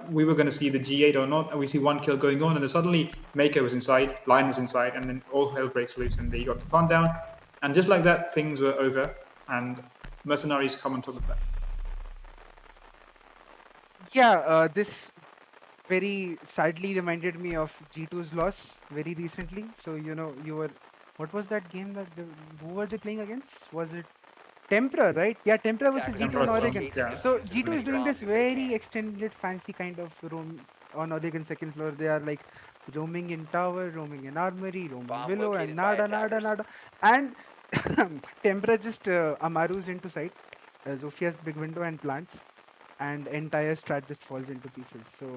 we were going to see the G8 or not, and we see one kill going on, and then suddenly Maker was inside, Lion was inside, and then all hell breaks loose, and they got the plant down, and just like that, things were over, and Mercenaries come on top of that. Yeah, this very sadly reminded me of G2's loss very recently. So you were, what was that game who were they playing against? Was it Tempera, right? Yeah, Tempera versus Attackers G2 are on Tempera was Oregon. on, yeah. So defuse the G2 is remaining doing this bombs if they very can. extended fancy kind of roam on Oregon second floor. They are like roaming in tower, roaming in armory, roaming Bomb below, and located by attackers. nada. And Tempera just Amaru's into sight, Zofia's big window and plants, and entire strat just falls into pieces. So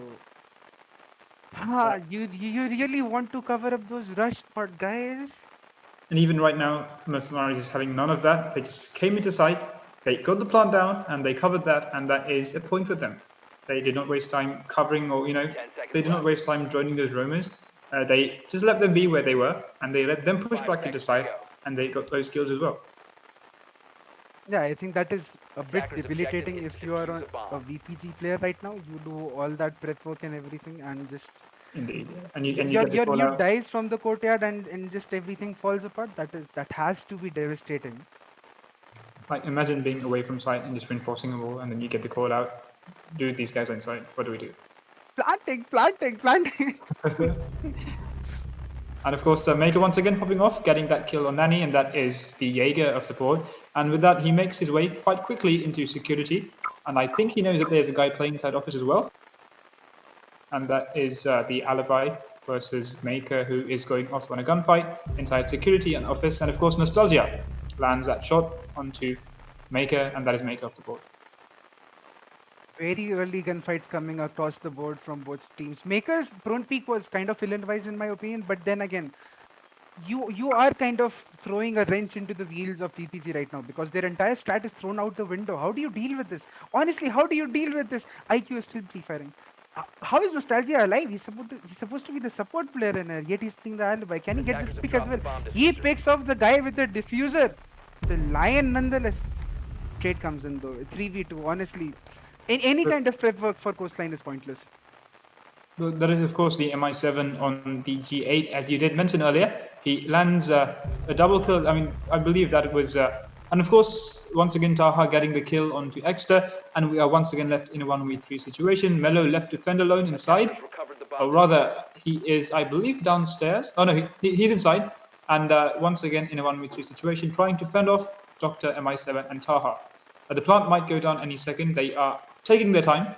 you really want to cover up those rush spot guys? And even right now, Mercenaries is having none of that. They just came into sight, they got the plant down, and they covered that, and that is a point for them. They did not waste time covering, or 10 they seconds did not left. waste time joining those roamers. They just let them be where they were, and they let them push 5 back into seconds to sight, go. and they got those kills as well. Yeah, I think that is a bit Attackers' objective debilitating is if to you are defuse a a bomb. VPG player right now. You do all that prep work and everything, and just Indeed, and you get the call your out. dies from the courtyard, and just everything falls apart. That has to be devastating. Like imagine being away from sight and just reinforcing a wall, and then you get the call out. Dude, these guys are inside. What do we do? Planting. And of course, Maker once again popping off, getting that kill on Nanny, and that is the Jaeger of the board. And with that, he makes his way quite quickly into security. And I think he knows that there's a guy playing inside office as well. And that is the Alibi versus Maker, who is going off on a gunfight inside security and office. And of course, Nostalgia lands that shot onto Maker, and that is Maker off the board. Very early gunfights coming across the board from both teams. Maker's prone peak was kind of ill-advised in my opinion, but then again, you are kind of throwing a wrench into the wheels of VPG right now because their entire strat is thrown out the window. How do you deal with this? Honestly, how do you deal with this? IQ is still pre-firing. How is Nostalgia alive? He's supposed to be the support player in here, yet he's playing the alibi. Can he get Attackers this have pick as dropped well? the bomb He diffuser. picks off the guy with the diffuser. The Lion nonetheless. Trade comes in though. 3v2, honestly. Any kind of prep work for Coastline is pointless. Well, that is, of course, the MI7 on the G8, as you did mention earlier. He lands a double kill. I mean, I believe that it was... and of course, once again, Taha getting the kill onto Exeter, and we are once again left in a 1v3 situation. Mello left to fend alone inside. Attackers recovered the bomb Or diffuser. rather, he is, I believe, downstairs. Oh, no, he's inside. And once again, in a 1v3 situation, trying to fend off Dr. MI7 and Taha. The plant might go down any second. They are taking their time.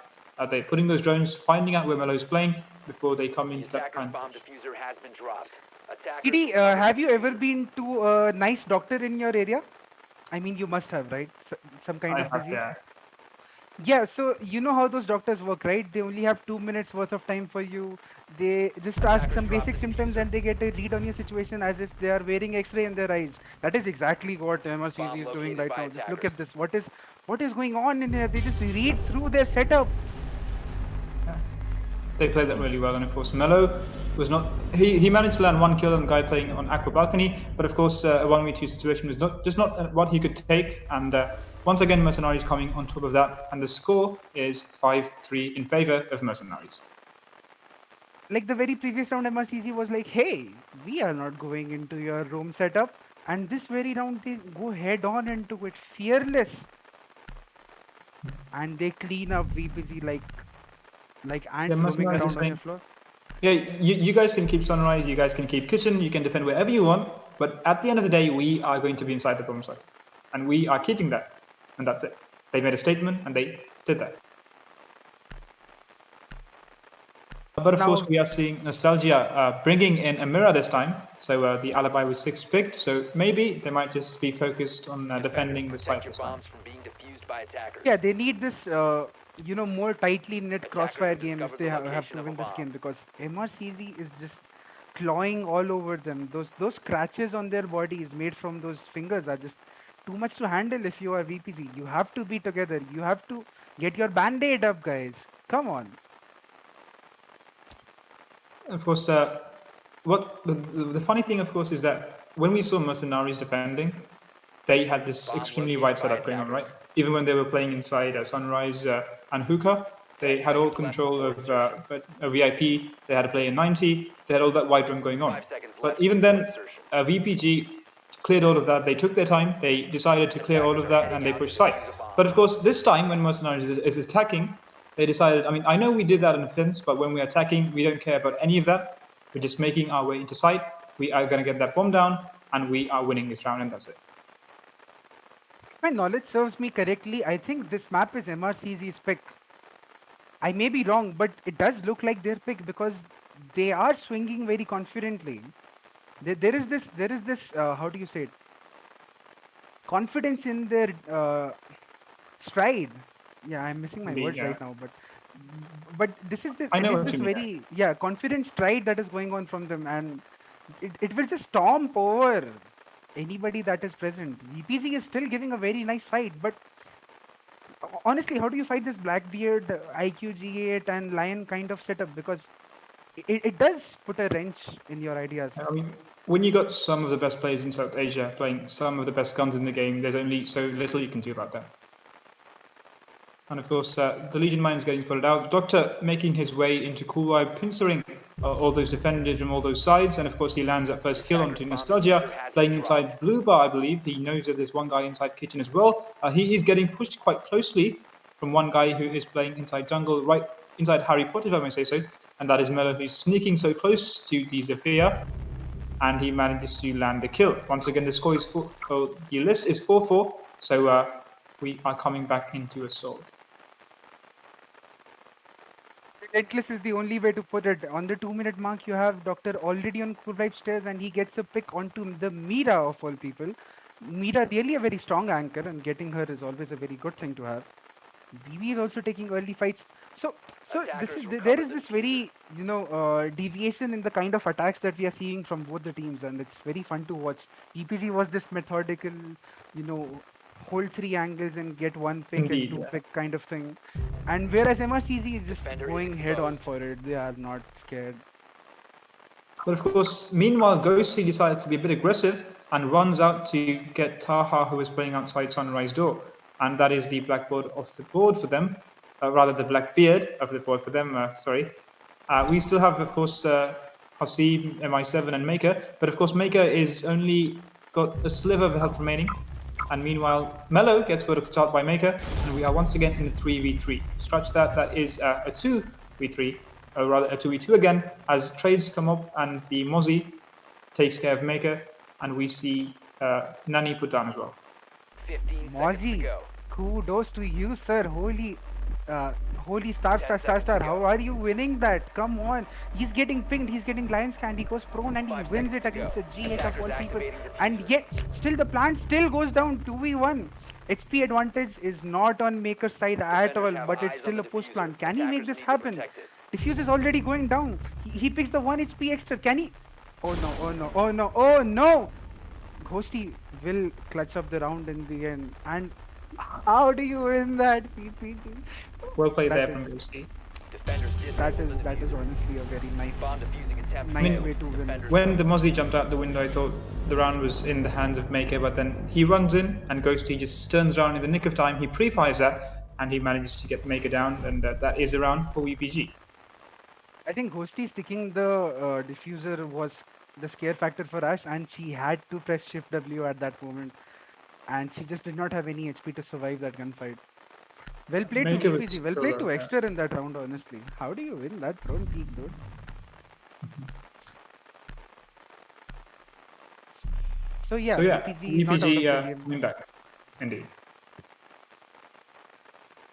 They're putting those drones, finding out where Melo is playing before they come The into that attacker's plant. bomb diffuser has been dropped. Attackers TD, recovered have the you ever diffuser. been to a nice doctor in your area? I mean, you must have, right? Some kind I of have, disease. yeah. Yeah, so you know how those doctors work, right? They only have 2 minutes worth of time for you. They just ask some basic symptoms and they get a read on your situation as if they are wearing X-ray in their eyes. That is exactly what MRCZ Bomb is doing located right by now. Just look attackers. at this. What is going on in here? They just read through their setup. They played that really well, and of course, Melo was not. He managed to land one kill on the guy playing on Aqua Balcony, but of course, a 1v2 situation was not what he could take. And once again, Mercenaries coming on top of that, and the score is 5-3 in favor of Mercenaries. Like the very previous round, MRCZ was like, hey, we are not going into your room setup. And this very round, they go head on into it, fearless. And they clean up VPG like ants roaming Mercenaries is around on saying, your floor. yeah, you guys can keep Sunrise, you guys can keep Kitchen, you can defend wherever you want, but at the end of the day, we are going to be inside the bomb site. And we are keeping that. And that's it. They made a statement, and they did that. But of Now, course, we are seeing Nostalgia bringing in a mirror this time. So the alibi was 6 picked. So maybe they might just be focused on defending the site Protect your this time. bombs from being defused by attackers. yeah, they need this, more tightly knit Attackers crossfire have game if discovered they the have location to of a win this bomb. game, because MRCZ is just clawing all over them. Those scratches on their bodies made from those fingers are just too much to handle if you are VPG. You have to be together. You have to get your band-aid up, guys. Come on. Of course, what the funny thing, of course, is that when we saw Mercenaries defending, they had this Bomb extremely located wide by setup going on, right? attackers. Even when they were playing inside Sunrise and Hookah, they 10 had all seconds left control before of insertion. a VIP. They had a play in 90. They had all that wide room going on. 5 seconds But left even before then, insertion. VPG cleared all of that. They took their time. They decided to clear all Attackers of are that, heading and they out to pushed site. defuse a bomb. But of course, this time when Mercenaries is attacking, they decided. I mean, I know we did that in offense, but when we're attacking, we don't care about any of that. We're just making our way into site. We are going to get that bomb down, and we are winning this round, and that's it. If my knowledge serves me correctly, I think this map is MRCZ's pick. I may be wrong, but it does look like their pick because they are swinging very confidently. There is this, how do you say it? Confidence in their stride. Yeah, I'm missing my Indeed, words yeah. right now, but this is I know it is what this you mean. very confident stride that is going on from them, and it will just stomp over anybody that is present. VPZ is still giving a very nice fight, but honestly, how do you fight this Blackbeard, IQG8 and Lion kind of setup? Because it does put a wrench in your ideas. I mean, when you got some of the best players in South Asia playing some of the best guns in the game, there's only so little you can do about that. And of course, the Legion mine is getting flooded out. Doctor making his way into Cool Vibe, pincering all those defenders from all those sides. And of course, he lands that first kill onto Nostalgia, playing inside Blue Bar, I believe. He knows that there's one guy inside Kitchen as well. He is getting pushed quite closely from one guy who is playing inside Jungle, right inside Harry Potter, if I may say so. And that is Mello, who's sneaking so close to the Zephyr. And he manages to land the kill. Once again, the score is the list is 4-4. So we are coming back into a stall. Relentless is the only way to put it. On the 2-minute mark, you have Doctor already on Cool Vibe stairs, and he gets a pick onto the Mira of all people. Mira really a very strong anchor, and getting her is always a very good thing to have. BB is also taking early fights. So there is this very deviation in the kind of attacks that we are seeing from both the teams, and it's very fun to watch. EPC was this methodical, hold 3 angles and get 1 pick Indeed, and 2 yeah. pick kind of thing, and whereas MRCZ is just Defender is going head on exposed. for it. They are not scared. But of course, meanwhile, Ghosty decides to be a bit aggressive and runs out to get Taha, who is playing outside Sunrise door. And that is the blackboard of the board for them, rather the Blackbeard of the board for them, sorry. We still have, of course, Hasib, MI7 and Maker, but of course Maker is only got a sliver of health remaining. And meanwhile, Mello gets put a start by Maker, and we are once again in a 3v3. Scratch that, that is a 2v3, or rather a 2v2 again, as trades come up and the Mozzie takes care of Maker, and we see Nani put down as well. 15 seconds to Mozzie, go. kudos to you, sir. Holy star. 10 seconds to How go. are you winning that? Come on. He's getting pinged. He's getting lion scanned. He goes prone and he 5 wins seconds it to against go. a G8 of all Attackers people. activating the And diffuser. yet, still the plant still goes down 2v1. XP advantage is not on Maker's side at all, Defenders have but it's eyes still on a the push diffuser. plant. Can he make Attackers this need to happen? protect it. Diffuse is already going down. He picks the 1 HP extra. Can he? Oh no, oh no, oh no, oh no! Ghosty will clutch up the round in the end. And how do you win that, PPG? Well played That there is- from Ghosty. Defenders That disable the is diffuser. honestly a very nice. Bomb defusing attempt Nice failed. way to win. Defenders When the Mozzie jumped out the window, I thought the round was in the hands of Maker, but then he runs in and Ghosty just turns around in the nick of time. He pre-fires that and he manages to get Maker down, and that is a round for VPG. I think Ghosty sticking the diffuser was the scare factor for Ash, and she had to press Shift W at that moment, and she just did not have any HP to survive that gunfight. Well played to Maker was VPG. Well still played to there. Exter in that round, honestly. How do you win that prone peak, dude? So yeah, So yeah, VPG not out of the VPG game. coming back. Indeed.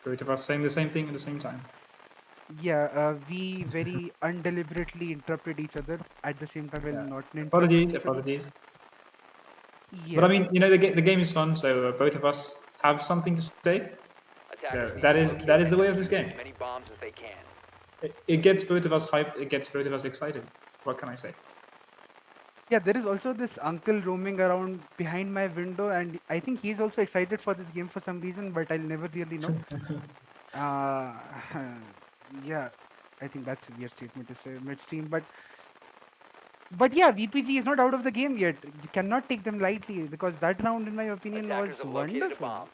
Both of us saying the same thing at the same time. Yeah, we very undeliberately interrupted each other at the same time while Yeah. not interrupting Apologies, each other. apologies. But I Yeah, mean, the game is fun, so both of us have something to say. So Attackers need that to is locate that is the and way of this defuse game. as many bombs as they can. It gets both of us hyped. It gets both of us excited. What can I say? yeah. There is also this uncle roaming around behind my window, and I think he's also excited for this game for some reason, but I'll never really know. Uh, yeah, I think that's a weird statement to say midstream, but yeah, VPG is not out of the game yet. You cannot take them lightly because that round, in my opinion, was Attackers have located a wonderful. bomb.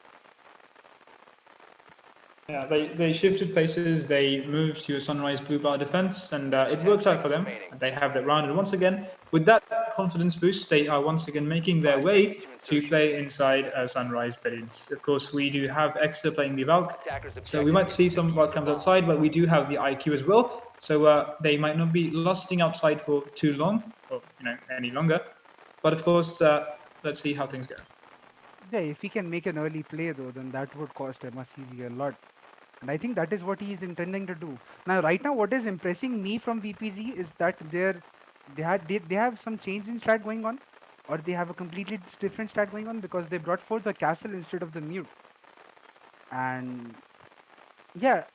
Yeah, they shifted paces. They moved to a Sunrise Blue Bar defense, and it 10 worked out for seconds them. remaining. And they have that round. And once again, with that confidence boost, they are once again making their 5 seconds way to to insertion. play inside Sunrise Brilliance. Of course, we do have Exeter playing the Valk, Attackers' so we objective might is see to some defuse the Valk comes bomb. outside, but we do have the IQ as well. So they might not be lusting outside for too long, or any longer. But of course, let's see how things go. Yeah, if he can make an early play though, then that would cost MRCZ a lot. And I think that is what he is intending to do. Now, right now, what is impressing me from VPZ is that they have some change in strat going on, or they have a completely different strat going on because they brought forth the castle instead of the mute. And yeah,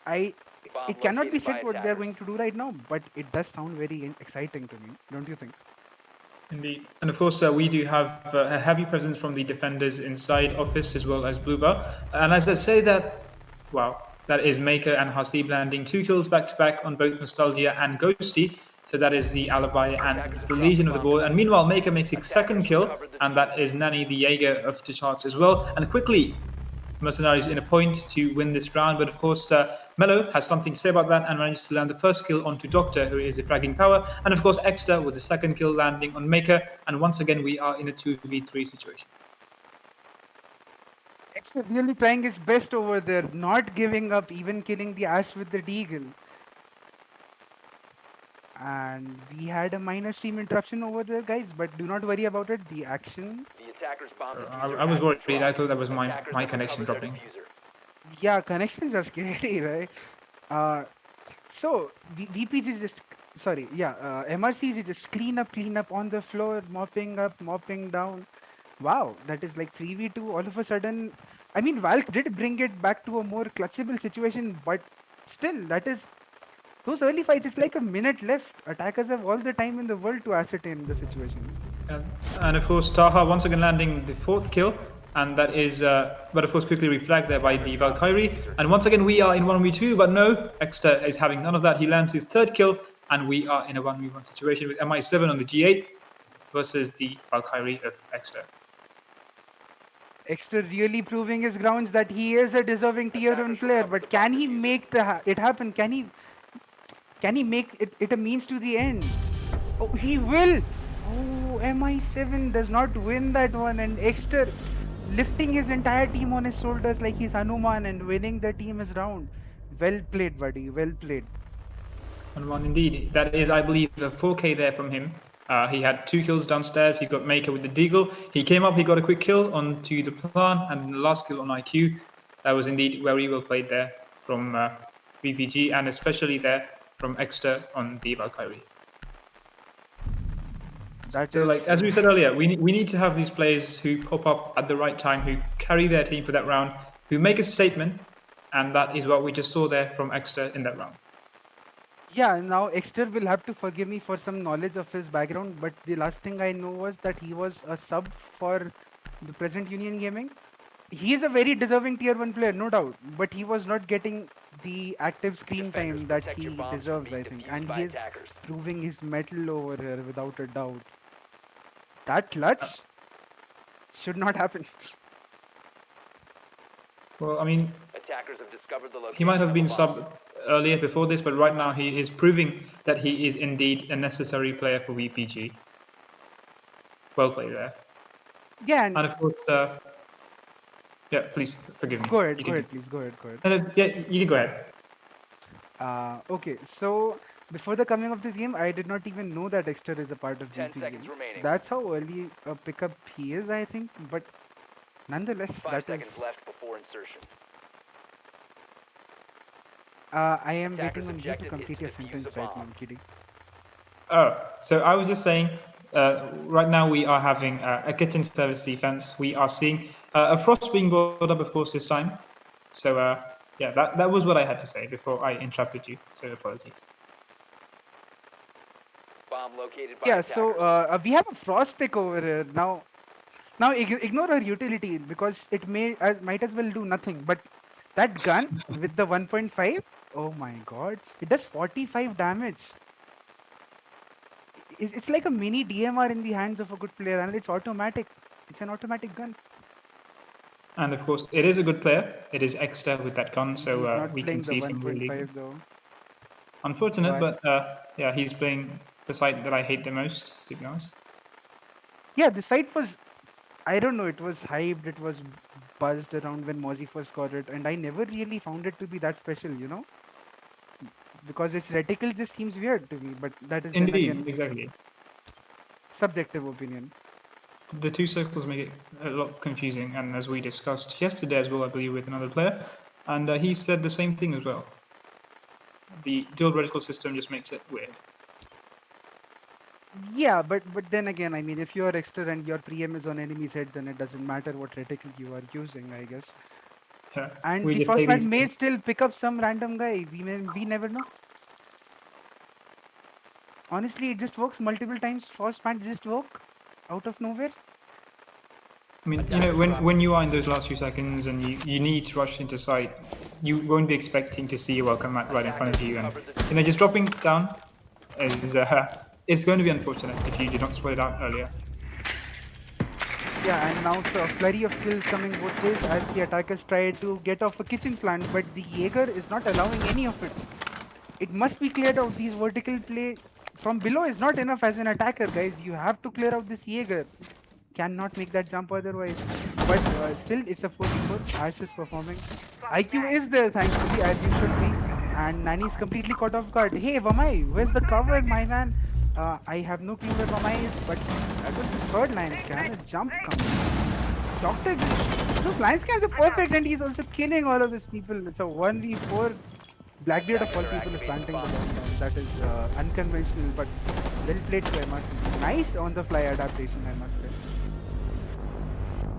Bomb it cannot be located by said what they are attackers. going to do right now, but it does sound very exciting to me, don't you think? Indeed. And of course, we do have a heavy presence from the defenders inside office as well as Blue Bar. And as I say that, wow, that is Maker and Hasib landing 2 kills back to back on both Nostalgia and Ghosty. So that is the Alibi and Attackers have the dropped the Legion of the bomb board. And meanwhile, Maker makes his second Attackers kill, recovered the and that diffuser. is Nanny the Jaeger of the charts as well. And quickly, Mercenaries in a point to win this round. But of course, Mello has something to say about that and manages to land the first kill onto Doctor, who is a fragging power. And of course, Exeter with the second kill landing on Maker. And once again, we are in a 2v3 situation. Extra really trying his best over there, not giving up, even killing the Ash with the Deagle. And we had a minor stream interruption over there, guys, but do not worry about it. The action, The attackers' bomb I, diffuser I was has been worried. I dropped. thought that was Attackers my have connection recovered their dropping. diffuser. yeah, connections are scary, right? Uh, so VPG just, sorry, yeah, MRCs just clean up on the floor, mopping up, mopping down. Wow, that is like 3v2 all of a sudden. I mean, Valk did bring it back to a more clutchable situation, but still, that is those early fights. It's like a minute left. Attackers have all the time in the world to ascertain the situation. And of course, Taha once again landing the fourth kill. And that is, but of course, quickly reflagged there by the Valkyrie. And once again, we are in 1v2, but no, Exeter is having none of that. He lands his third kill, and we are in a 1v1 situation with MI7 on the G8 versus the Valkyrie of Exeter. Extra really proving his grounds that he is a deserving tier 1 Attackers player, recovered the but can bomb he diffuser. make it happen? Can he make it a means to the end? Oh, he will. Oh, MI7 does not win that one, and Exter lifting his entire team on his shoulders like he's Hanuman and winning the team his round. Well played, buddy. Well played. 1-1 indeed. That is, I believe, a 4K there from him. He had 2 kills downstairs. He got Maker with the Deagle. He came up, he got a quick kill onto the plan, and the last kill on IQ. That was indeed very well played there from VPG, and especially there from Exeter on the Valkyrie. That So, is like as we said earlier, we need to have these players who pop up at the right time, who carry their team for that round, who make a statement, and that is what we just saw there from Exeter in that round. yeah. Now Exter will have to forgive me for some knowledge of his background, but the last thing I know was that he was a sub for the present Union Gaming. He is a very deserving tier 1 player, no doubt, but he was not getting the active screen Defenders, time that protect your he bombs from deserves, being I think, defused and by he is attackers. proving his mettle over here without a doubt. That clutch should not happen. Well, I mean, Attackers have discovered the he might location have of a been bomb. sub earlier before this, but right now he is proving that he is indeed a necessary player for VPG. Well played there. Yeah, And and of course, yeah, please forgive me. go ahead, You go can ahead, please, go ahed, go ahead. yeah, you can go ahead. Okay, so before the coming of this game, I did not even know that Exter is a part of 10 seconds VPG. remaining. That's how early a pickup he is, I think, but nonetheless, 5 that is seconds left before insertion. I am Attacker's waiting on you to objective is to complete your defuse sentence a right now, bomb. Kitty. Oh, so I was just saying, right now we are having a kitchen service defense. We are seeing a frost being brought up, of course, this time. So yeah, that was what I had to say before I interrupted you. So apologies. Bomb located by Yeah, so attackers. we have a frost pick over here now. Now ignore her utility because it might as well do nothing. But that gun with the 1.5, oh my god, it does 45 damage. It's like a mini DMR in the hands of a good player, and it's automatic. It's an automatic gun. And of course, it is a good player. It is extra with that gun, He's so not we can playing the see some really 1.5 though. unfortunate, But but yeah, he's playing the side that I hate the most, to be honest. yeah, the site was, I don't know, it was hyped, it was buzzed around when Mozzie first got it, and I never really found it to be that special, you know? Because its reticle just seems weird to me, but that is then Indeed, again exactly. subjective opinion. The two circles make it a lot confusing, and as we discussed yesterday as well, I believe, with another player, and he said the same thing as well. The dual reticle system just makes it weird. Yeah, but then again, I mean, if you are extra and your pre-aim is on enemy's head, then it doesn't matter what reticle you are using, I guess. Yeah, And we the just say first man these may things. still pick up some random guy. We never know. Honestly, it just works multiple times. First man just work out of nowhere. I mean, you know, when you are in those last few seconds and you need to rush into sight, you won't be expecting to see a welcome mat right in front of you, and you know, just dropping down is it's going to be unfortunate if you did not spread it out earlier. Yeah, and now so a flurry of kills coming both ways as the attackers try to get off a kitchen plant, but the Jaeger is not allowing any of it. It must be cleared out. These vertical play from below is not enough as an attacker, guys. You have to clear out this Jaeger. Cannot make that jump otherwise. But still, it's a 44. Ash is performing. IQ is there, thankfully, as you should be. And Nani's completely caught off guard. Hey, Vamai, where's the cover, my man? I have no clue where Vamai is, but that was the third line scan. A jump coming. Doctor, those line scans are perfect, and he's also killing all of his people. It's a 1v4. Blackbeard of all people is planting the bomb down. That is unconventional, but well played to MRCZ. Nice on the fly adaptation, I must say.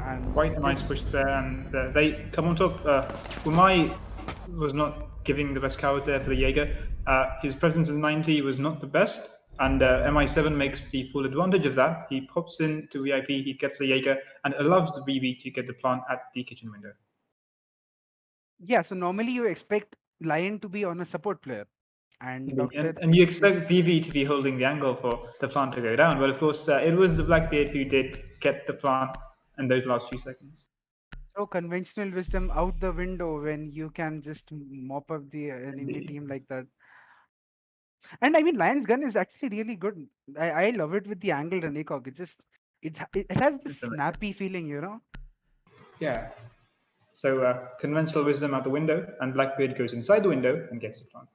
And Quite a nice push there, and they come on top. Umai was not giving the best cover there for the Jaeger. His presence in 90 was not the best, and MI7 makes the full advantage of that. He pops into VIP, he gets the Jaeger, and allows the BB to get the plant at the kitchen window. yeah, so normally you expect Lion to be on a support player, and Doctor. And you expect BB to be holding the angle for the plant to go down, but of course it was the Blackbeard who did get the plant in those last few seconds. So conventional wisdom out the window when you can just mop up the enemy Indeed. team like that. And I mean, Lion's gun is actually really good. I love it with the angle and ACOG. It has this It's amazing. snappy feeling, you know. Yeah. So conventional wisdom out the window, and Blackbeard goes inside the window and gets the plant.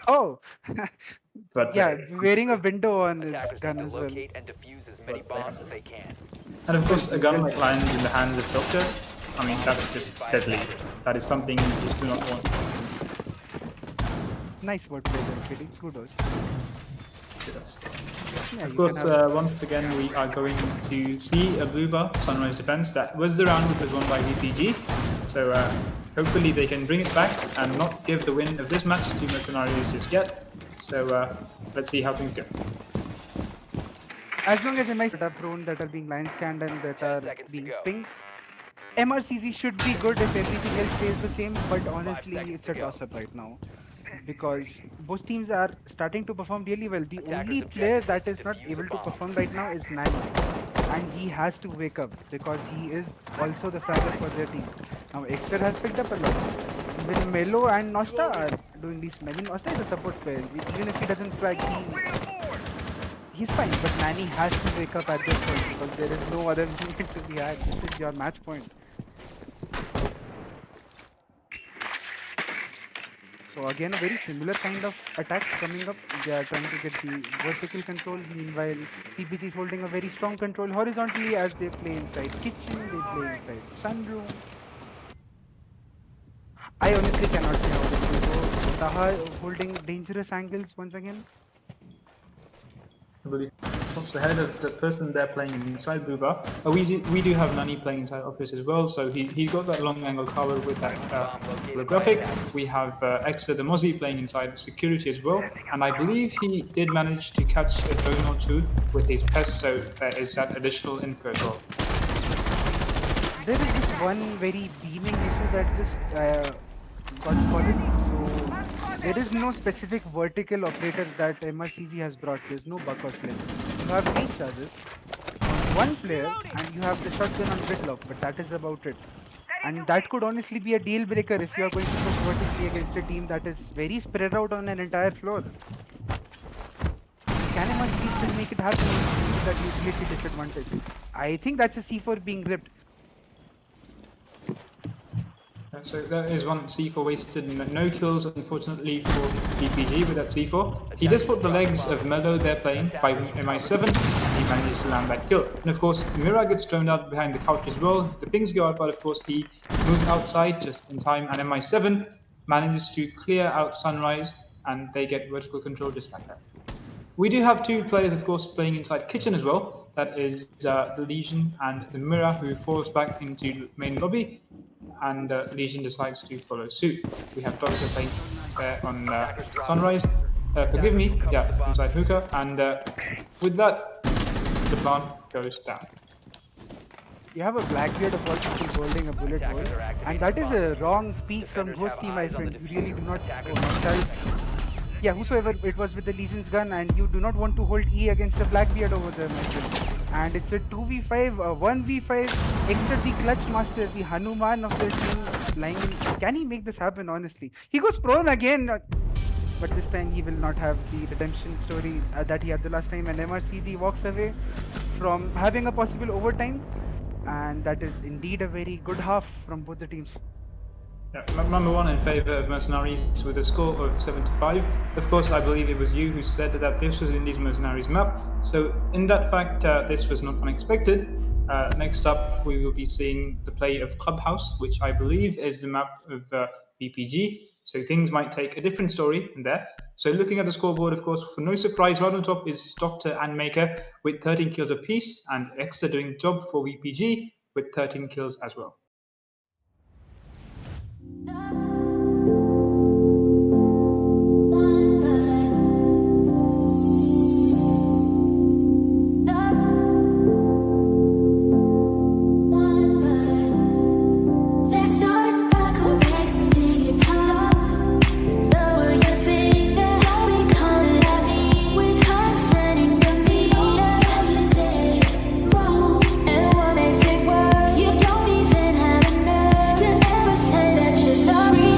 Oh, But yeah, wearing a window on his Attackers need gun to as well. locate and defuse as many bombs as they can. and of course, a gun like lands in the hands of Doctor. I mean, that's just deadly. That is something you just do not want. Nice word play there, Kitty. Kudos. Yes. Yeah, Of you course, can have. once again, we are going to see a blue bar Sunrise Defense. That was the round which was won by VPG. So hopefully they can bring it back and not give the win of this match to Mercenaries just yet. So let's see how things go. As long as MIs that are prone, that are being line scanned, and that 10 are seconds to being go. pinged, MRCZ should be good if everything else stays the same. But honestly, seconds it's to a go. toss-up right now because both teams are starting to perform really well. The Attackers' only player objective that is is to not defuse able a to bomb. perform right now is Nani, and he has to wake up because he is also the fragger for their team. Now, Exter has picked up a lot. Even Melo and Nosta are doing this. I mean, Nosta is a support player. Even if he doesn't frag, he's fine. But Nani has to wake up at this point because there is no other movement to be had. This is your match point. So again, a very similar kind of attacks coming up. They are trying to get the vertical control. Meanwhile, PPG is holding a very strong control horizontally as they play inside kitchen, they play inside sunroom. I honestly cannot say how this will go. Taha holding dangerous angles once again. I believe tops the head of the person there playing inside Buba. We do have Nani playing inside office as well, so he got that long angle cover with that holographic. We have Exa the Mozzie playing inside security as well, and I believe he did manage to catch a drone or two with his pest, so there is that additional info as well. There is this one very beaming issue that just got spotted. So there is no specific vertical operator that MRCZ has brought. There's no buck or flip. You have 8 charges on one player and you have the shotgun on gridlock, but that is about it. And that could honestly be a deal breaker if you are going to push vertically against a team that is very spread out on an entire floor. Can MRCZ still make it happen with that utility disadvantage? I think that's a C4 being ripped. So that is one C4 wasted, no kills unfortunately for VPG with that C4. He does put the legs of Mello there playing by MI7 and he manages to land that kill. And of course Mira gets thrown out behind the couch as well. The pings go out, but of course he moves outside just in time and MI7 manages to clear out Sunrise and they get vertical control just like that. We do have 2 players of course playing inside kitchen as well. That is the Legion and the Mira who falls back into main lobby. And Legion decides to follow suit. We have Doctor playing there on Sunrise. Forgive me, yeah, inside hookah. And with that, the plan goes down. You have a Blackbeard of all people holding a bullet hole, and that is a wrong peek from Ghosty, my friend. You really do not yeah, whosoever it was with the Legion's gun, and you do not want to hold E against a Blackbeard over there, my friend. And it's a 2v5, 1v5, except the clutch master, the Hanuman of the team lying in. Can he make this happen, honestly? He goes prone again, but this time he will not have the redemption story that he had the last time, and MRCZ walks away from having a possible overtime, and that is indeed a very good half from both the teams. Yeah, number 1 in favour of Mercenaries with a score of 75. Of course, I believe it was you who said that this was in these Mercenaries map. So, in that fact, this was not unexpected. Next up, we will be seeing the play of Clubhouse, which I believe is the map of VPG. So, things might take a different story in there. So, looking at the scoreboard, of course, for no surprise, right on top is Doctor and Maker with 13 kills apiece, and Exa doing the job for VPG with 13 kills as well. Sorry.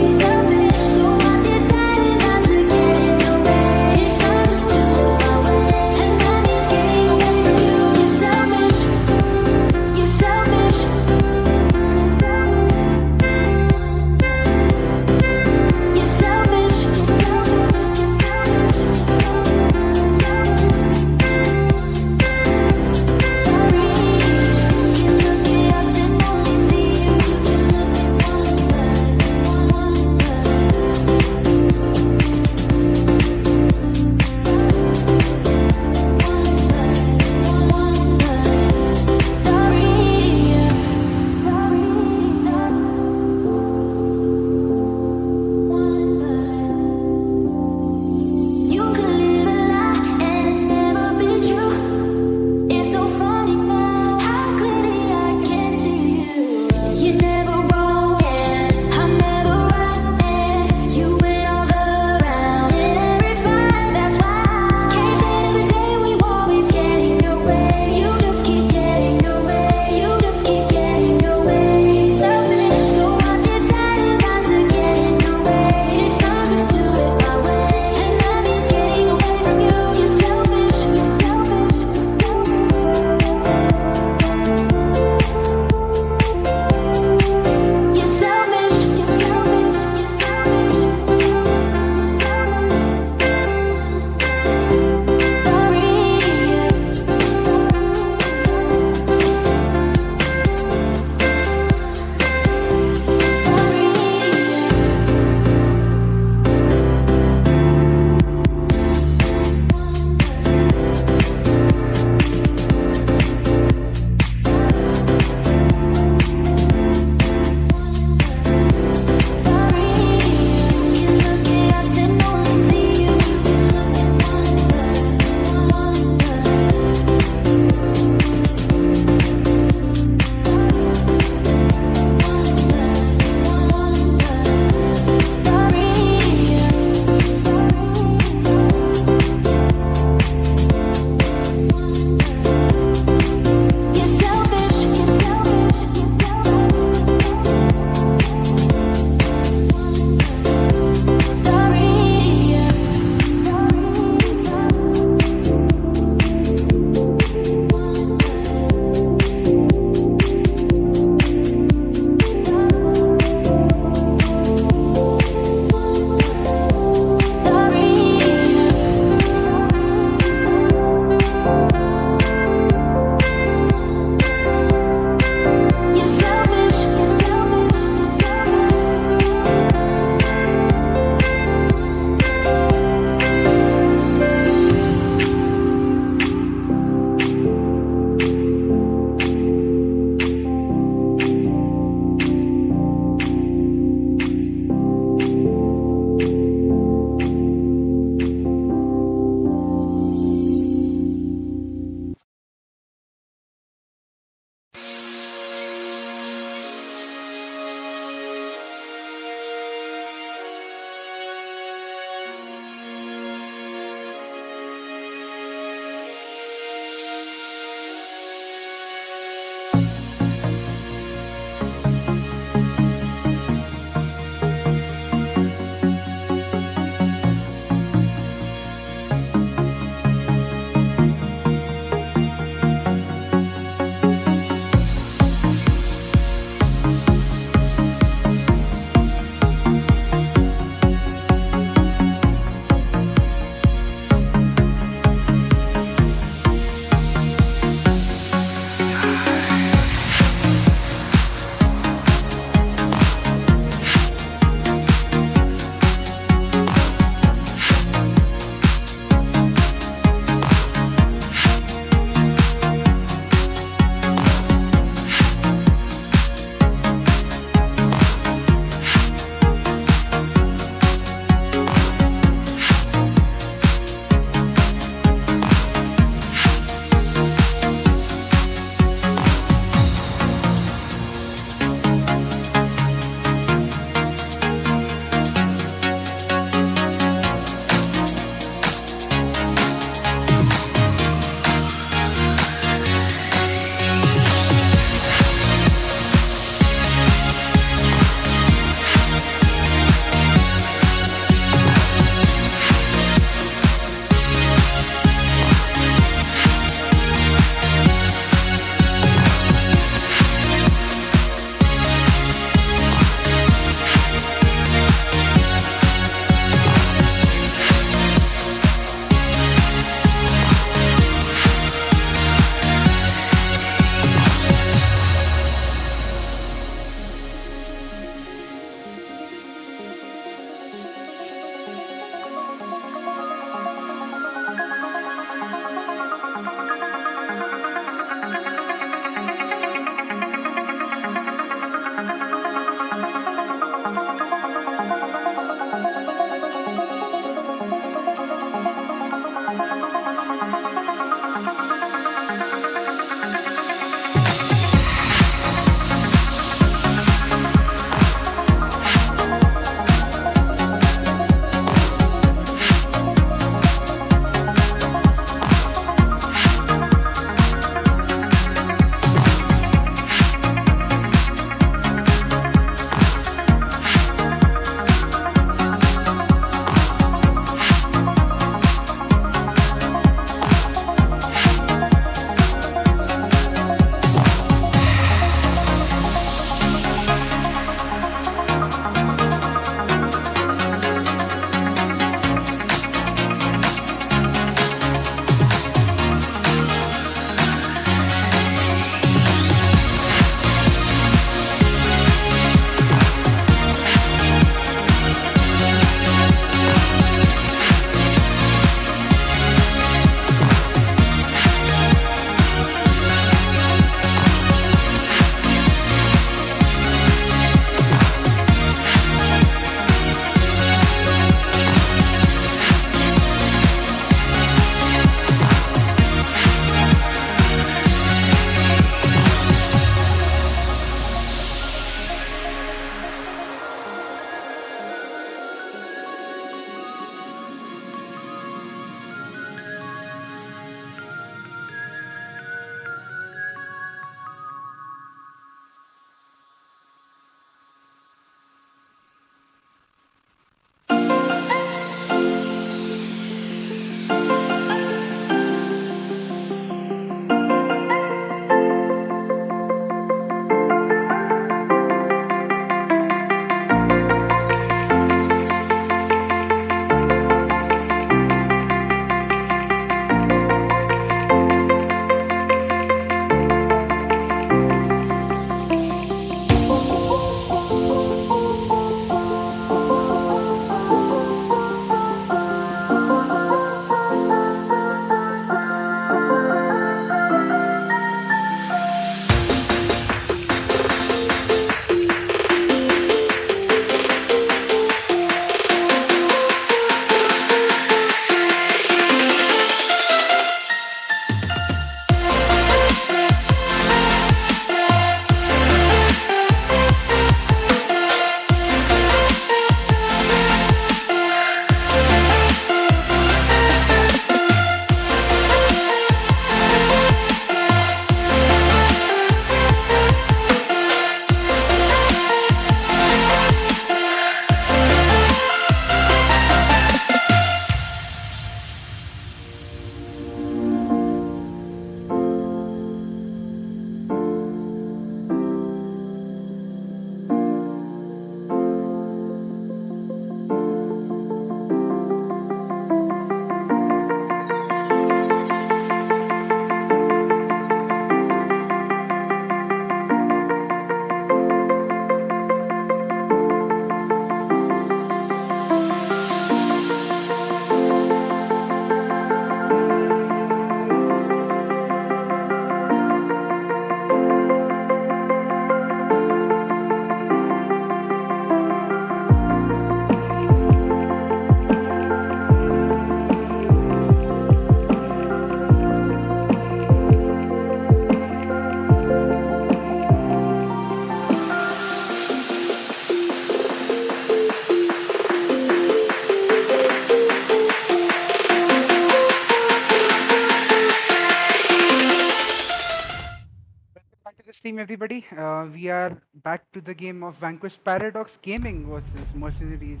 everybody. We are back to the game of Vanquish Paradox Gaming versus Mercenaries.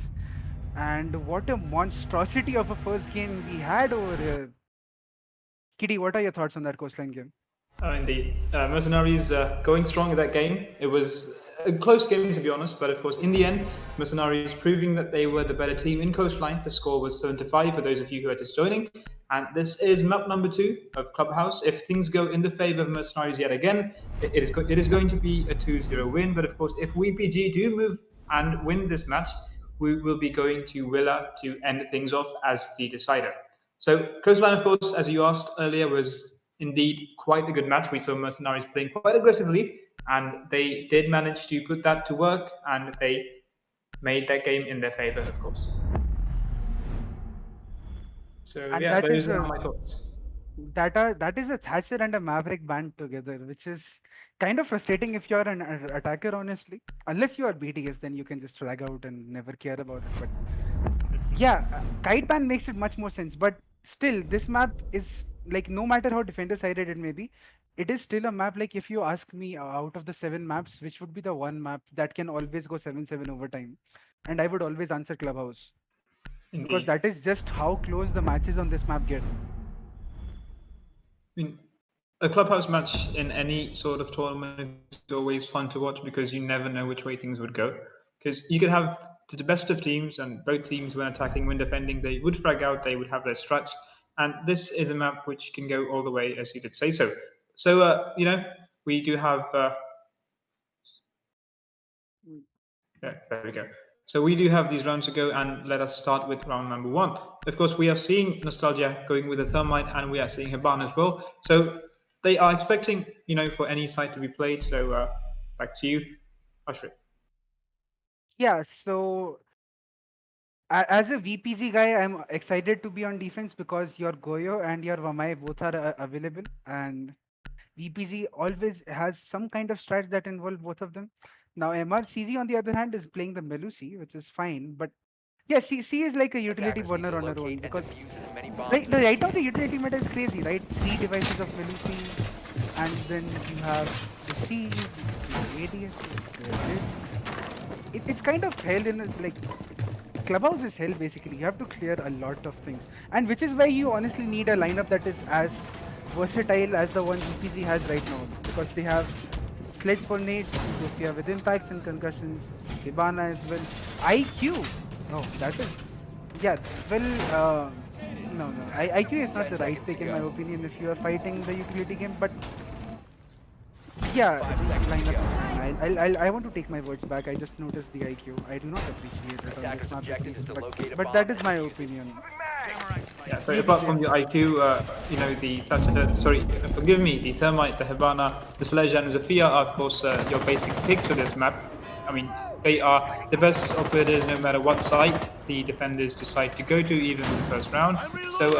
And what a monstrosity of a first game we had over here. Kitty, what are your thoughts on that coastline game? Indeed. Mercenaries going strong in that game. It was a close game, to be honest, but of course, in the end, Mercenaries proving that they were the better team in Coastline. The score was 7-5 for those of you who are just joining. And this is map number 2 of Clubhouse. If things go in the favor of Mercenaries yet again, it is going to be a 2-0 win. But of course, if VPG do move and win this match, we will be going to Willa to end things off as the decider. So Coastline, of course, as you asked earlier, was indeed quite a good match. We saw Mercenaries playing quite aggressively, and they did manage to put that to work, and they made that game in their favor, of course. So And yeah, that is those are a my thoughts. that is a Thatcher and a Maverick band together, which is kind of frustrating if you're an attacker, honestly. Unless you are BTS, then you can just flag out and never care about it. But yeah, kite ban makes it much more sense. But still, this map is like no matter how defender sided it may be, it is still a map. Like if you ask me out of the 7 maps, which would be the one map that can always go 7-7 overtime, and I would always answer Clubhouse because Indeed. that is just how close the matches on this map get. I mean, a clubhouse match in any sort of tournament is always fun to watch because you never know which way things would go. Because you could have the best of teams, and both teams, when attacking, when defending, they would frag out, they would have their strats. And this is a map which can go all the way, as you did say so. So, we do have. Yeah, there we go. So we do have these rounds to go, and let us start with round number 1. Of course, we are seeing Nostalgia going with a Thermite, and we are seeing Habana as well. So they are expecting, for any side to be played. So back to you, Ashrit. Yeah, so as a VPG guy, I'm excited to be on defense because your Goyo and your Vamai both are available, and VPG always has some kind of strats that involve both of them. Now, MRCZ on the other hand is playing the Melusi, which is fine, but yeah, she is like a utility Attackers need burner to on her own locate and because defuse as many bombs right, as right they now the can. utility meta is crazy, right? 3 devices of Melusi, and then you have the Siege, the ADS, the this. It's kind of hell in a, like Clubhouse is hell basically. You have to clear a lot of things, and which is why you honestly need a lineup that is as versatile as the one VPG has right now because they have Sledge for nades, Sophia with impacts and concussions, Hibana as well. IQ. Oh, that is yeah. Well, no. IQ is not 10 the right seconds to pick in my go. opinion if you are fighting the utility game, but yeah, 5 his seconds to lineup go. is fine. I want to take my words back. I just noticed the IQ. I do not appreciate it on this Attackers' map at objective is least, to but locate a but bomb that and is my defuse it. opinion. Yeah, so Maybe apart they from your IQ, the Thatcher, sorry, forgive me, the Thermite, the Habana, the Sledge, and the Zofia are, of course, your basic picks for this map. I mean, they are the best operators no matter what side the defenders decide to go to, even in the first round. So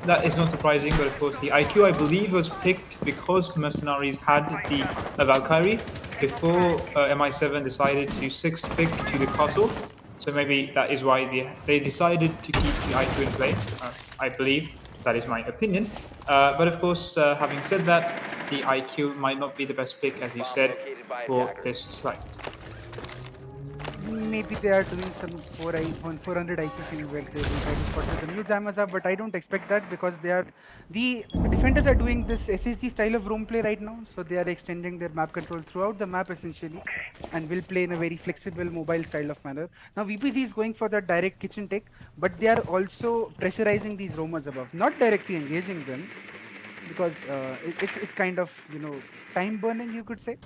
that is not surprising, but of course, the IQ, I believe, was picked because the Mercenaries had the Valkyrie before MI7 decided to 6th pick to the castle. So maybe that is why they decided to keep the IQ in play. I believe that is my opinion. But of course, having said that, the IQ might not be the best pick, as you Bomb said, located by for attackers. this slide. Maybe they are doing some 400 IQ thing where they will try to spot where the new jammers are, but I don't expect that because the defenders are doing this SSG style of roam play right now, so they are extending their map control throughout the map essentially, and will play in a very flexible mobile style of manner. Now VPG is going for that direct kitchen take, but they are also pressurizing these roamers above, not directly engaging them, because it's kind of time burning you could say.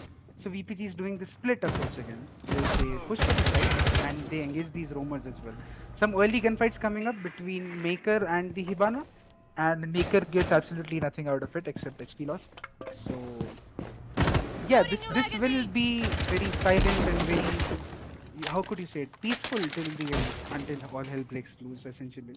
So VPG is doing the split approach again. They push to the side and they engage these roamers as well. Some early gunfights coming up between Maker and the Hibana, and Maker gets absolutely nothing out of it except XP loss. So yeah, this will be very silent and very, how could you say it, peaceful till the end until all hell breaks loose essentially.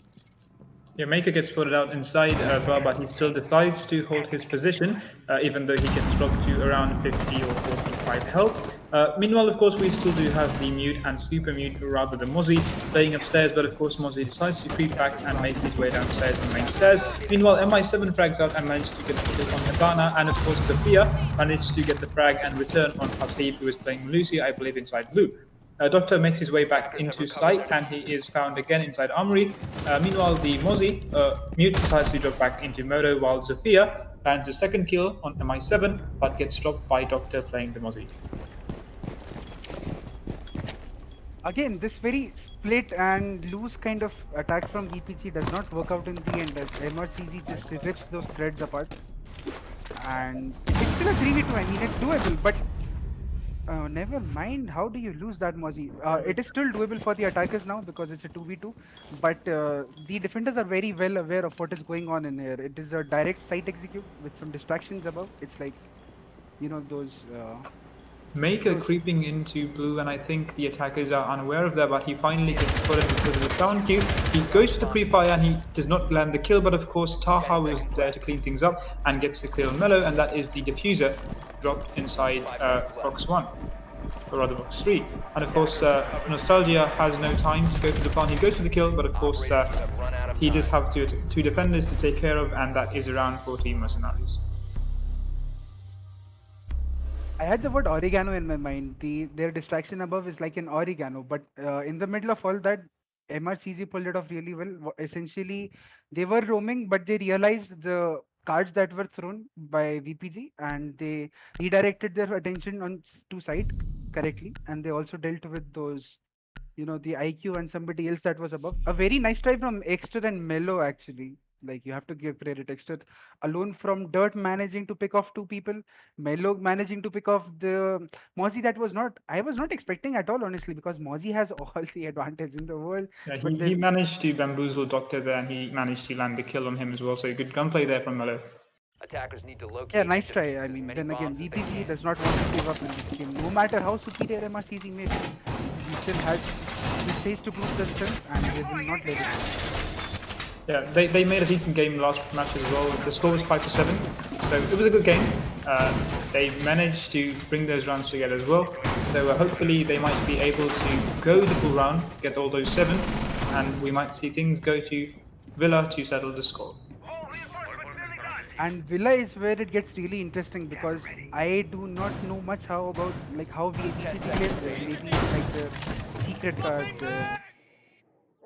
Yeah, Maker gets spotted out inside bar, but he still decides to hold his position, even though he gets dropped to around 50 or 45 health. Meanwhile, of course, we still do have the mute and super mute, or rather the Mozzie, playing upstairs, but of course, Mozzie decides to creep back and make his way downstairs on the main stairs. Meanwhile, MI7 frags out and manages to get the kill on Hibana, and of course, the Fia managed to get the frag and return on Hasib, who is playing Lucy, I believe, inside blue. Doctor makes his way back into site and he is found again inside Armory. Meanwhile, the Mozzie, Mute decides to drop back into Moto while Zafia lands a second kill on MI7 but gets dropped by Doctor playing the Mozzie. Again, this very split and loose kind of attack from VPG does not work out in the end as MRCZ just rips those threads apart. And it's still a 3v2, I mean it's doable, but never mind, how do you lose that Mozzie? It is still doable for the attackers now because it's a 2v2, but the defenders are very well aware of what is going on in here. It is a direct site execute with some distractions above. It's like, you know, those... Maker creeping into blue, and I think the attackers are unaware of that, but he finally gets spotted because of the sound cue. He goes to the pre-fire and he does not land the kill, but of course Taha was there to clean things up and gets the kill on Mellow, and that is the diffuser dropped inside box 1, or rather box 3. And of course Nostalgia has no time to go to the plant. He goes for the kill, but of course he does have two defenders to take care of, and that is around 14 mercenaries. I had the word oregano in my mind. Their distraction above is like an oregano, but in the middle of all that, MRCZ pulled it off really well. Essentially, they were roaming, but they realized the cards that were thrown by VPG, and they redirected their attention to site correctly, and they also dealt with those, you know, the IQ and somebody else that was above. A very nice try from Exter and Mellow actually. Like, you have to give credit. Exter alone from dirt managing to pick off two people, Mellow managing to pick off the Mozzie. That was not, I was not expecting at all, honestly, because Mozzie has all the advantage in the world. Yeah, But he managed to bamboozle Doctor there, and he managed to land the kill on him as well, so good gunplay there from Mellow. Attackers need to locate yeah, nice and try. defuse I as mean, many then again, bombs as they VPG can. does not want to give up in this game. No matter how superior MRCZ may be, he still has this stage to prove themselves, and they will not let it go. Yeah, they made a decent game last match as well. The score was 5-7, so it was a good game. They managed to bring those rounds together as well. So hopefully they might be able to go the full round, get all those 7, and we might see things go to Villa to settle the score. And Villa is where it gets really interesting because I do not know much how about like how VPG plays there. Maybe like the secret card.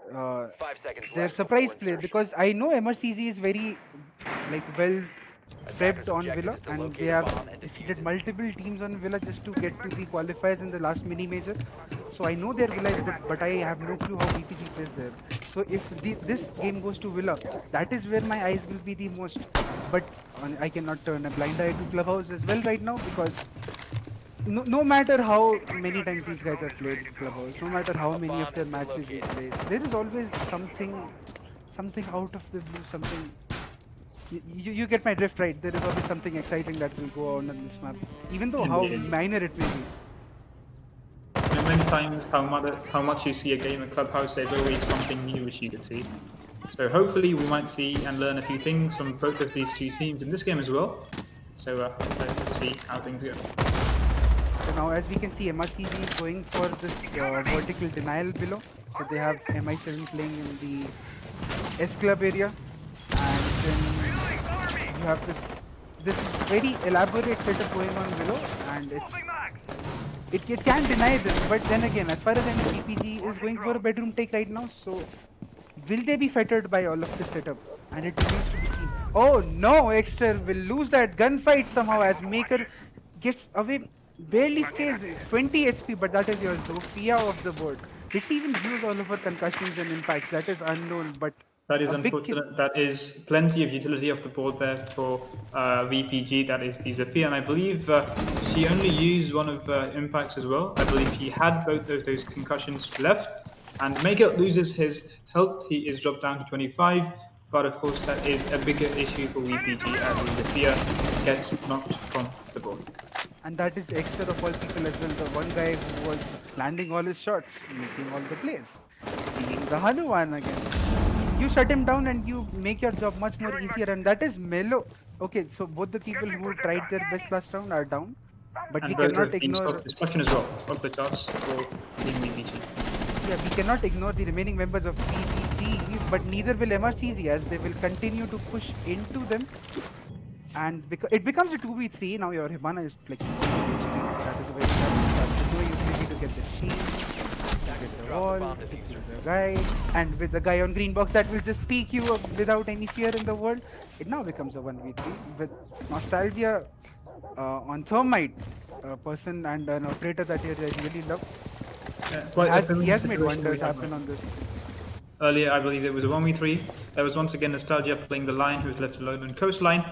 5 seconds Their left surprise before play, insertion. because I know MRCZ is very like well prepped on objective Villa, is to and locate they a have bomb and defuse defeated it. multiple teams on Villa just to get to the qualifiers in the last mini major. So I know their Villa is good, but I have no clue how VPG plays there. So if this game goes to Villa, that is where my eyes will be the most. But I cannot turn a blind eye to Clubhouse as well right now, because no matter how many times these guys have played Clubhouse, no matter how many of their matches we play, there is always something out of the blue, something. You get my drift, right? There is always something exciting that will go on this map, even though how Indeed. minor it may be. And many times, how much you see a game at Clubhouse, there's always something new which you could see. So hopefully we might see and learn a few things from both of these two teams in this game as well. So let's see how things go. So now, as we can see, MRCZ is going for this vertical denial below. So they have MI7 playing in the S club area, and then you have this very elaborate setup going on below, and it can deny this. But then again, as far as I know, VPG is going for a bedroom take right now. So will they be fettered by all of this setup? And it remains to be seen. Oh no, Exter will lose that gunfight somehow as Maker gets away. Barely scales 20 HP, but that is your Zofia of the board. Did she even use all of her concussions and impacts? That is unknown, but That is a big kill. unfortunate. That is plenty of utility off the board there for VPG. That is the Zafia, and I believe she only used one of impacts as well. I believe he had both of those concussions left, and Maker loses his health. He is dropped down to 25, but of course that is a bigger issue for VPG as the Zafia gets knocked from the board. And that is Exter of all people as well, the one guy who was landing all his shots, making all the plays. Being the Hanuman again. you shut him down and you make your job much more easier, and that is mellow. Okay, so both the people who tried their best last round are down, but we And both cannot have been ignore. stopped destruction as well. Of the charts for Team VPG. Yeah, we cannot ignore the remaining members of VPG, but neither will MRCZ, as they will continue to push into them. And it becomes a 2v3 now. Your Hibana is like that is a very tough do utility to get the shield, get the wall, to kill the guy, and with the guy on green box that will just peek you up without any fear in the world. It now becomes a 1v3 with Nostalgia on Thermite, a person and an operator that I really love. Quite a He familiar has made situation we wonders have happen now. on this. Earlier, I believe it was a 1v3. There was once again Nostalgia playing the Lion, who was left alone on coastline.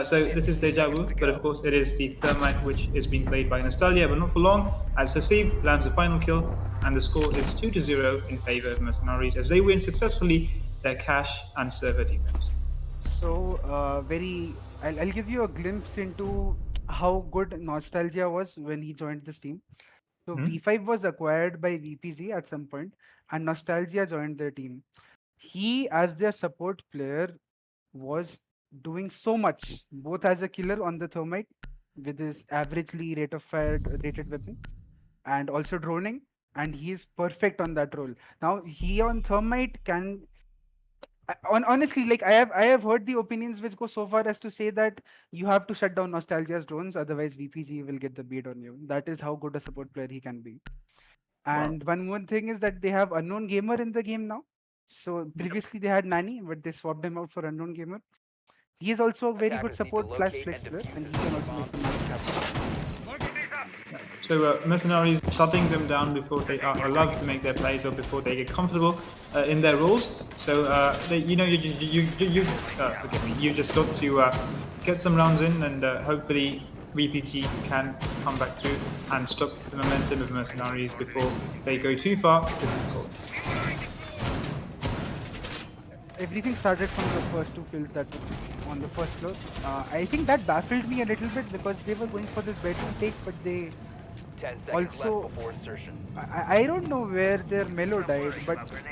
So this is Deja Vu, but of course it is the Thermite which is being played by Nostalgia, but not for long, as Hasib lands the final kill, and the score is 2-0 in favor of Mercenaries, as they win successfully their cache and server defense. So, I'll give you a glimpse into how good Nostalgia was when he joined this team. So, V5 was acquired by VPZ at some point, and Nostalgia joined their team. He, as their support player, was doing so much, both as a killer on the Thermite with his averagely rate of fire rated weapon, and also droning, and he is perfect on that role. Now, he on Thermite can honestly, like I have heard the opinions which go so far as to say that you have to shut down Nostalgia's drones, otherwise VPG will get the beat on you. That is how good a support player he can be. Wow. And one more thing is that they have Unknown Gamer in the game now. So previously they had Nani, but they swapped him out for Unknown Gamer. He is also a very good Attackers need to support slash locate flex and player, and defuse he the can also make the magic happen. So Mercenaries shutting them down before they are allowed to make their plays or before they get comfortable in their roles. So you forgive me. You just got to get some rounds in, and hopefully VPG can come back through and stop the momentum of Mercenaries before they go too far to the goal. Everything started from the first two kills that were on the first floor. I think that baffled me a little bit because they were going for this bedroom take, but they 10 seconds also left before insertion. I don't know where their Melo died,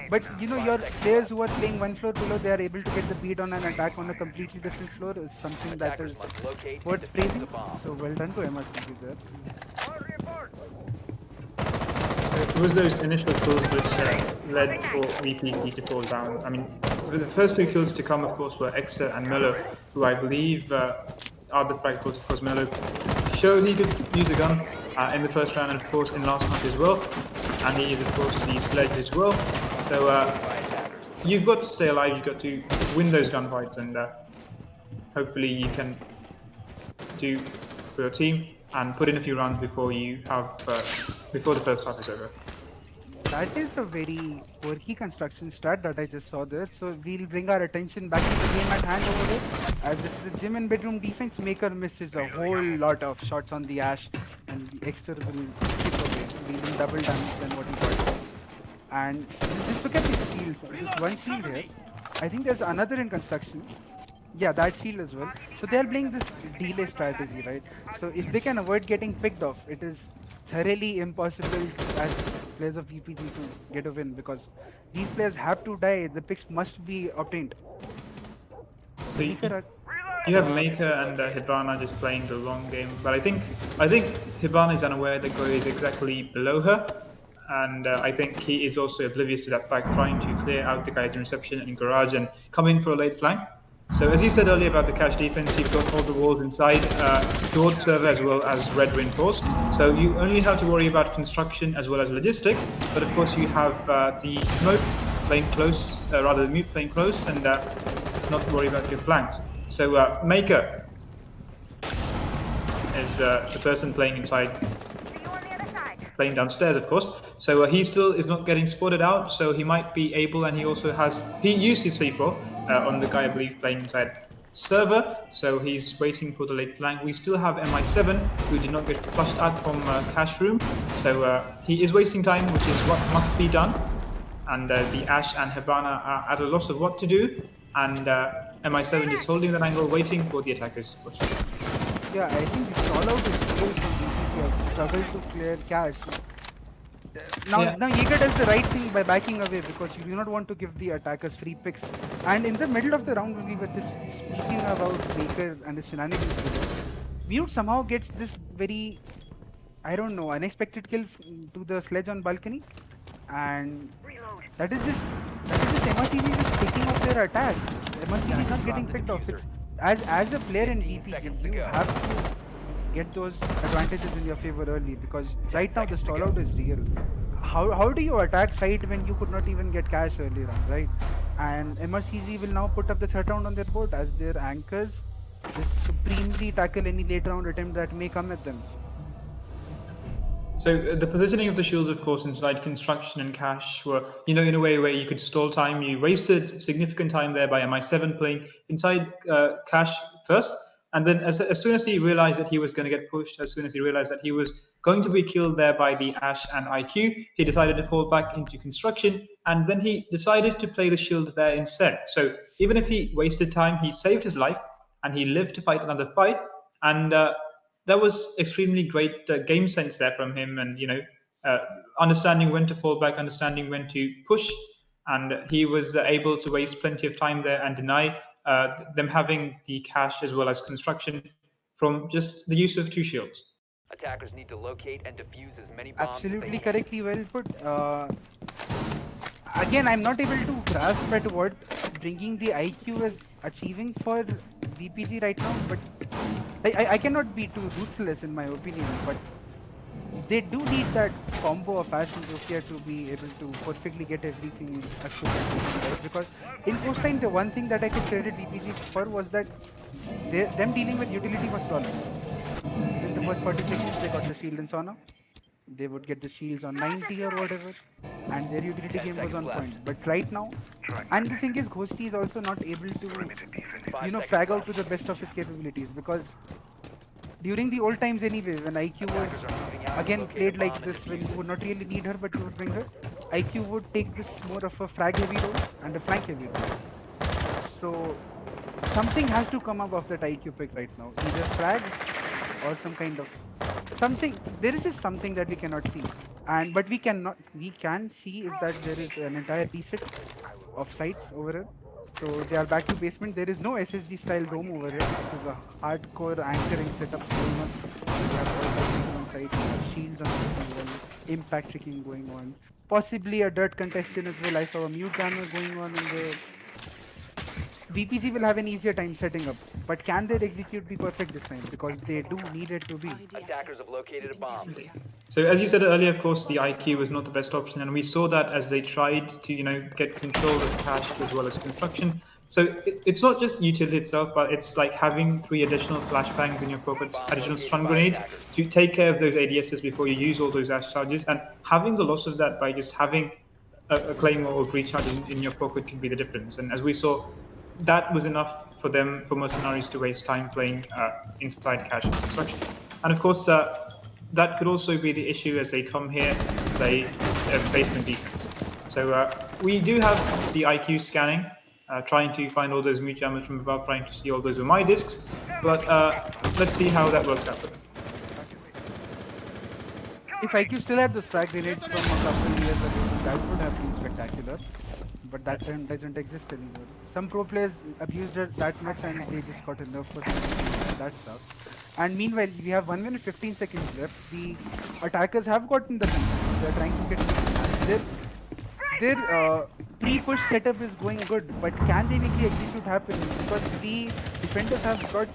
but you know your players who are playing one floor below, they are able to get the beat on an attack on a completely different floor is something that Attackers is must locate and worth defuse praising. the bomb. So well done to MRCZ there. It was those initial kills which led for VPG to fall down. I mean, the first two kills to come, of course, were Exeter and Melo, who I believe are the fragments. Of course, Melo showed he could use a gun in the first round, and of course in last match as well. And he is, of course, the sledge as well. So you've got to stay alive. You've got to win those gunfights, and hopefully you can do for your team and put in a few rounds before you have before the first half is over. That is a very quirky construction strat that I just saw there. So we'll bring our attention back to the game at hand over there. As this is the gym and bedroom defense, Maker misses a whole lot of shots on the Ash, and the Exter will skip away, dealing double damage than what he got. And just look at these shields. There's one shield here. I think there's another in construction. Yeah, that shield as well. So they are playing this delay strategy, right? So if they can avoid getting picked off, it is thoroughly impossible as players of VPG to get a win, because these players have to die. The picks must be obtained. So you have Maker and Hibana just playing the long game, but I think Hibana is unaware that Goy is exactly below her, and I think he is also oblivious to that fact, trying to clear out the guys in reception and garage and come in for a late flank. So as you said earlier about the cache defense, you've got all the walls inside towards server as well as red reinforced. So you only have to worry about construction as well as logistics, but of course you have the smoke playing close, rather the mute playing close, and not to worry about your flanks. So Maker is the person playing inside, playing downstairs, of course. So he still is not getting spotted out, so he might be able, and he also has, he used his C4 on the guy, I believe, playing inside server, so he's waiting for the late flank. We still have MI7, who did not get flushed out from cache room, so he is wasting time, which is what must be done. And the Ash and Hibana are at a loss of what to do, and MI7 is holding that angle, waiting for the attackers. Yeah, I think the fallout is still from VPG. Struggle to clear cache. Now Jaeger does the right thing by backing away because you do not want to give the attackers free picks. And in the middle of the round when we were just speaking about Baker and the shenanigans, Mute somehow gets this very, I don't know, unexpected kill to the sledge on balcony, and that is just MRCZ just picking off their attack. MRCZ is not getting picked off. It's as a player in 15 seconds VPG, to you go. have to get those advantages in your favor early because right now the stall out is real. How do you attack side when you could not even get cash early round, right? And MRCZ will now put up the third round on their board as their anchors just supremely tackle any late round attempt that may come at them. So the positioning of the shields, of course, inside construction and cash were, in a way where you could stall time. You wasted significant time there by MI7 playing inside cash first. And then as soon as he realized that he was going to get pushed, as soon as he realized that he was going to be killed there by the Ash and IQ, he decided to fall back into construction. And then he decided to play the shield there instead. So even if he wasted time, he saved his life and he lived to fight another fight. And that was extremely great game sense there from him, and understanding when to fall back, understanding when to push, and he was able to waste plenty of time there and deny them having the cash as well as construction from just the use of two shields. Attackers need to locate and defuse as many bombs Absolutely as they can. correctly well put. Again, I'm not able to grasp at what bringing the IQ is achieving for VPG right now, but I cannot be too ruthless in my opinion, but they do need that combo of Ash and Rukia to be able to perfectly get everything right? Because in post time, the one thing that I could credit VPG for was that them dealing with utility was flawless. In the first 40 seconds, they got the shield and sauna. They would get the shields on 90 or whatever, and their utility 10 game was on seconds point. But right now, and the thing is, Ghosty is also not able to, 5 seconds frag out left. to the best of his capabilities because during the old times anyway, when IQ was again played like this, when you would not really need her but you would bring her, IQ would take this more of a frag heavy role and a flank heavy role. So something has to come up of that IQ pick right now, either frag or some kind of something. There is just something that we cannot see, and but we can see is that there is an entire reset of sites over here. So they are back to basement. There is no SSG style roam over here. This is a hardcore anchoring setup going on. We have all the on site, we have shields on the wall, impact tricking going on. Possibly a dirt contestant as well. I saw a mute jammer going on in the VPG will have an easier time setting up, but can they execute the perfect this time? Because they do need it to be. Attackers have located a bomb. So as you said earlier, of course, the IQ was not the best option, and we saw that as they tried to, get control of cash as well as construction. So it's not just utility itself, but it's like having 3 additional flashbangs in your pocket, additional stun grenades to take care of those ADSs before you use all those Ash charges, and having the loss of that by just having a claymore or breach charge in your pocket could be the difference. And as we saw, that was enough for mercenaries to waste time playing inside cash and construction. And of course, that could also be the issue as they come here, play basement defense. So we do have the IQ scanning, trying to find all those mute jammers from above, trying to see all those with my discs, but let's see how that works out for them. If IQ still had the frag grenades from a couple of years ago, that would have been spectacular. But that term doesn't exist anymore. Some pro players abused it that much and they just got enough for that stuff. And meanwhile, we have 1 minute 15 seconds left. The attackers have gotten the lead. They're trying to get their pre-push setup is going good, but can they make the execute happen? Because the defenders have got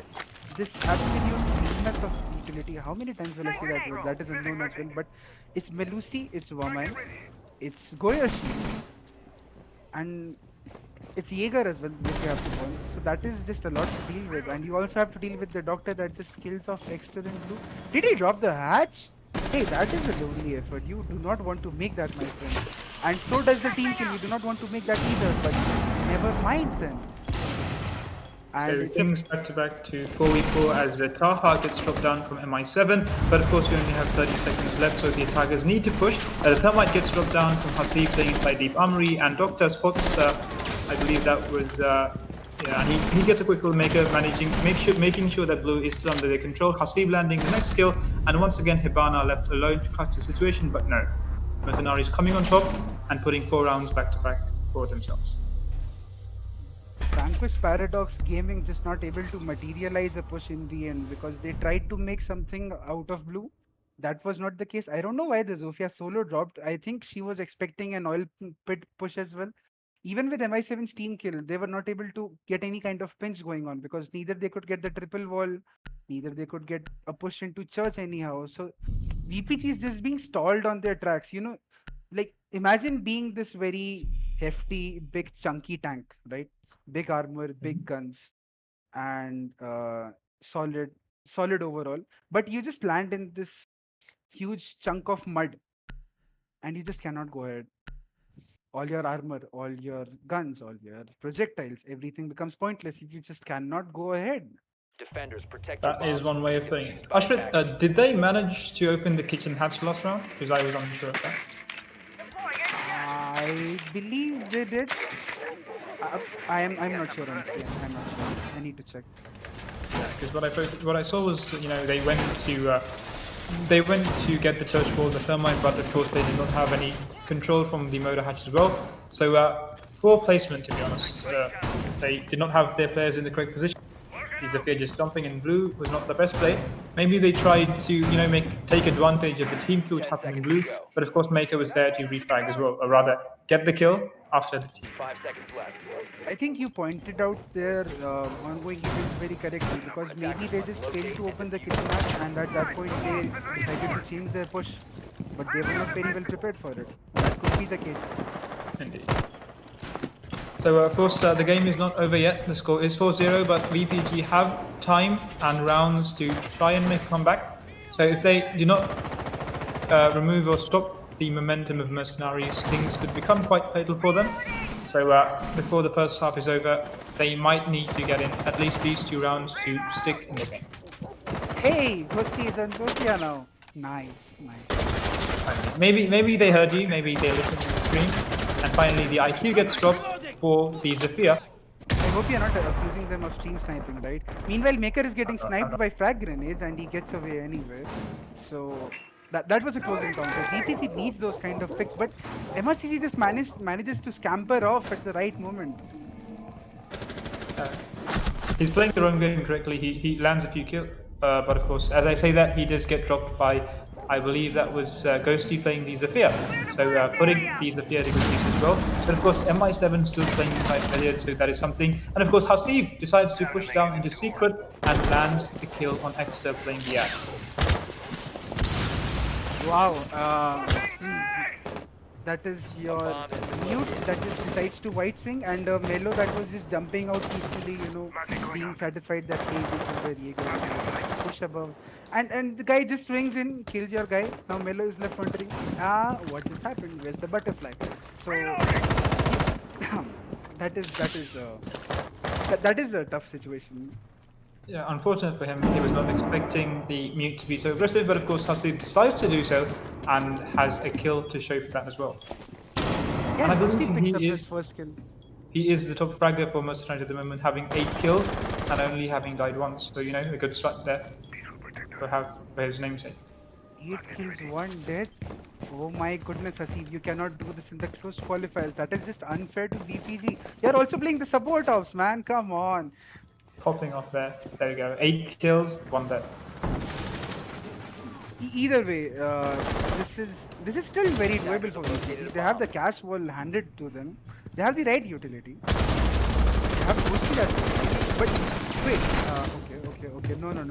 this absolute weakness of utility. How many times will I say that word? That is unknown as well. But it's Melusi, it's Waman, it's Goyashi, and it's Jaeger as well, which you have to burn. So that is just a lot to deal with. And you also have to deal with the doctor that just kills off Exter in blue. Did he drop the hatch? Hey, that is a lonely effort. You do not want to make that, my friend. And so does the team kill. You do not want to make that either, but never mind then. So things back to 4v4 as the Taha gets dropped down from MI7, but of course we only have 30 seconds left, so the attackers need to push. The Thermite gets dropped down from Hasib playing inside Deep Armory, and Doctor spots, I believe that was, and he gets a quick little maker, making sure that Blue is still under their control. Hasib landing the next kill, and once again Hibana left alone to clutch the situation, but no. Mercenaries coming on top and putting 4 rounds back to back for themselves. Vanquish Paradox Gaming just not able to materialize a push in the end because they tried to make something out of blue. That was not the case. I don't know why the Zofia solo dropped. I think she was expecting an oil pit push as well. Even with MI7's team kill, they were not able to get any kind of pinch going on because neither they could get the triple wall, neither they could get a push into church anyhow. So VPG is just being stalled on their tracks. Like imagine being this very hefty, big, chunky tank, right? Big armor, big guns, and solid, solid overall. But you just land in this huge chunk of mud, and you just cannot go ahead. All your armor, all your guns, all your projectiles, everything becomes pointless if you just cannot go ahead. Defenders, protect your That is bombs one from way of being putting it. defused by Ashrit, attackers. did they manage to open the kitchen hatch last round? Because I was unsure of that. I believe they did. I'm not sure honestly. I'm not sure. I need to check. Because what I saw was, they went to get the church wall, the thermite, but of course they did not have any control from the motor hatch as well. So poor placement, to be honest. They did not have their players in the correct position. Zafir just jumping in blue was not the best play. Maybe they tried to, take advantage of the team kill which happened in blue, but of course Maker was there to refrag as well, or rather get the kill after the team. 5 seconds left. I think you pointed out their ongoing events very correctly because maybe they just failed to open the kitchen hatch and at that point they decided to change their push, but they were not very well prepared for it. That could be the case. Indeed. So of course the game is not over yet. The score is 4-0, but VPG have time and rounds to try and make a comeback. So if they do not remove or stop the momentum of Mercenaries, things could become quite fatal for them. So before the first half is over, they might need to get in at least these 2 rounds to stick in the game. Hey, Ghosti is on Zofia now. Nice. Finally. Maybe they heard you, maybe they listened to the screen, and finally the IQ gets dropped for the Zafir. I hope you're not accusing them of stream sniping, right? Meanwhile, Maker is getting sniped by frag grenades and he gets away anyway. So that was a close encounter. DPC needs those kind of picks, but MRCZ just manages to scamper off at the right moment. He's playing the wrong game correctly. He lands a few kills, but of course, as I say that, he does get dropped by, I believe that was Ghosty playing the Zafir. So putting the Zafir to good use as well. But of course, MI7 still playing inside Elliot, so that is something. And of course, Hasib decides to push down into Secret and lands the kill on Exeter playing the ad. Wow. That is your mute that just decides to white swing, and Melo that was just jumping out peacefully, being satisfied that he is where he goes push above. And the guy just swings in, kills your guy. Now Melo is left wondering, what just happened? Where's the butterfly? So that is a tough situation. Yeah, unfortunate for him, he was not expecting the mute to be so aggressive, but of course Hasib decides to do so and has a kill to show for that as well. Yeah, and I Ghosty believe picks up he his is first kill. He is the top fragger for Mercenaries at the moment, having 8 kills and only having died once. So, a good strat there for his namesake. 8 kills, 1 death. Oh my goodness, Hasib, you cannot do this in the closed qualifiers. That is just unfair to VPG. You're also playing the support ops, man. Come on. Popping off there. There we go. 8 kills, 1 death. Either way, this is still very doable for VPG. They have the cash wall handed to them. They have the right utility. They have boosted as well. But wait, okay. No. No.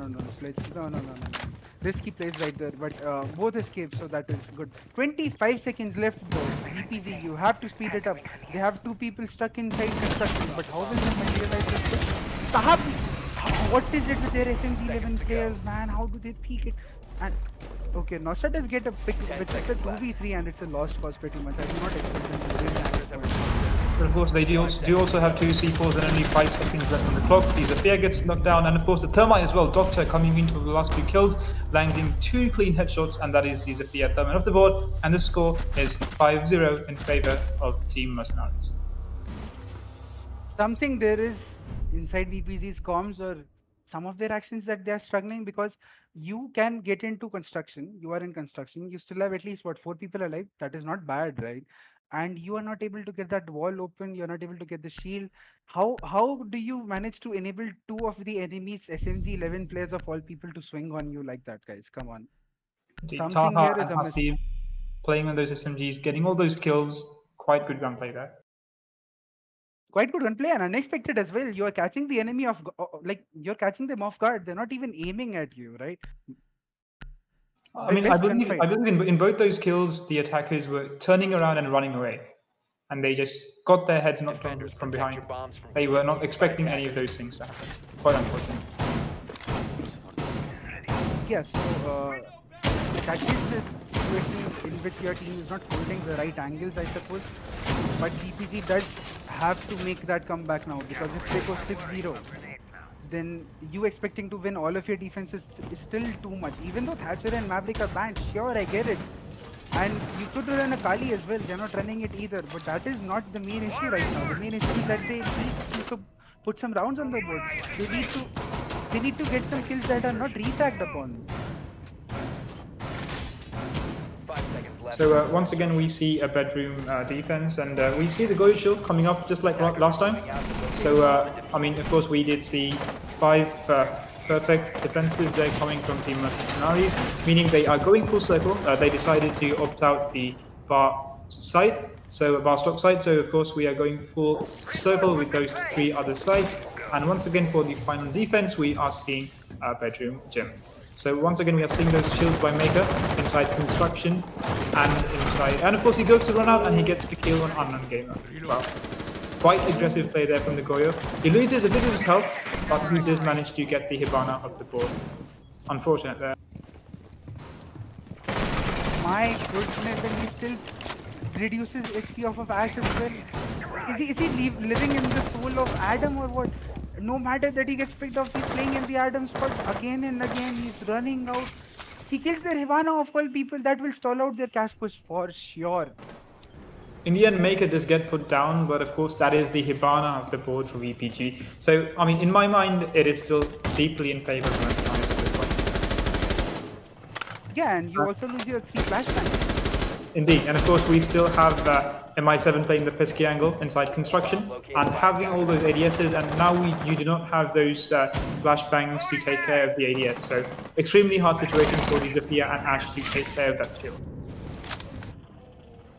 Risky plays right there, but both escape, so that is good. 25 seconds left though. VPG, you have to speed it up. They have 2 people stuck inside construction, but how will they materialize this? Sahab, what is it with their SMG11 players, man? How do they peek it? And okay, Nostra does get a pick, but it's a 2v3 and it's a lost cause pretty much. I do not expect them to win at this point. But of course, they do also have 2 C4s and only 5 seconds left on the clock. The Zafir gets knocked down, and of course the Thermite as well. Doctor coming into the last 2 kills, landing 2 clean headshots, and that is the Zafir Thermite off the board. And the score is 5-0 in favor of Team Mercenaries. Something there is inside VPG's comms or some of their actions that they are struggling, because you can get into construction. You are in construction. You still have at least what, 4 people alive. That is not bad, right? And you are not able to get that wall open. You're not able to get the shield. How do you manage to enable two of the enemy's SMG 11 players of all people to swing on you like that, guys? Come on. The Something Taha here is and amiss. Hasib playing on those SMGs, getting all those kills, quite good gunplay there. Quite good gunplay and unexpected as well. You are catching the enemy like you're catching them off guard. They're not even aiming at you, right? I mean, I Best believe gunfight. in both those kills, the attackers were turning around and running away, and they just got their heads knocked on Defenders, from protect behind. your bombs from They being were not located by expecting any of attackers. those things to happen. Quite unfortunate. Yeah, so that is the situation in which your team is not holding the right angles, I suppose. But VPG does have to make that comeback now, because if they go 6-0, then you expecting to win all of your defenses is still too much. Even though Thatcher and Maverick are banned, sure, I get it. And you could run a Kali as well. They're not running it either. But that is not the main issue right now. The main issue is that they need to put some rounds on the board. They need to get some kills that are not retagged upon. 5 seconds left. So once again, we see a bedroom defense, and we see the Goyo shield coming up just like last time. So I mean, of course, we did see 5 perfect defenses there coming from Team Mercenaries, meaning they are going full circle. They decided to opt out the bar side, so bar stop side. So of course, we are going full circle with those 3 other sides. And once again, for the final defense, we are seeing bedroom gym. So once again, we are seeing those shields by Maker inside construction and inside. And of course, he goes to run out and he gets the kill on Unknown Gamer. Wow. Quite aggressive play there from the Goyo. He loses a bit of his health, but he does manage to get the Hibana off the board. Unfortunate there. My goodness, and he still reduces HP off of Ash as well. Is he living in the soul of Adam or what? No matter that he gets picked off, he's playing in the Adam spot again and again. He's running out. He kills their Hivana of all people. That will stall out their cash push for sure. In the end, Maker does get put down, but of course that is the Hibana of the board for VPG. So, I mean, in my mind, it is still deeply in favor of Mercenaries at this point. Yeah, and you also lose your 3 flashbangs. Indeed, and of course we still have MI7 playing the pesky angle inside construction, and having all those ADSs, and now you do not have those flashbangs to take care of the ADS. So, extremely hard situation for the Zafia and Ash to take care of that shield.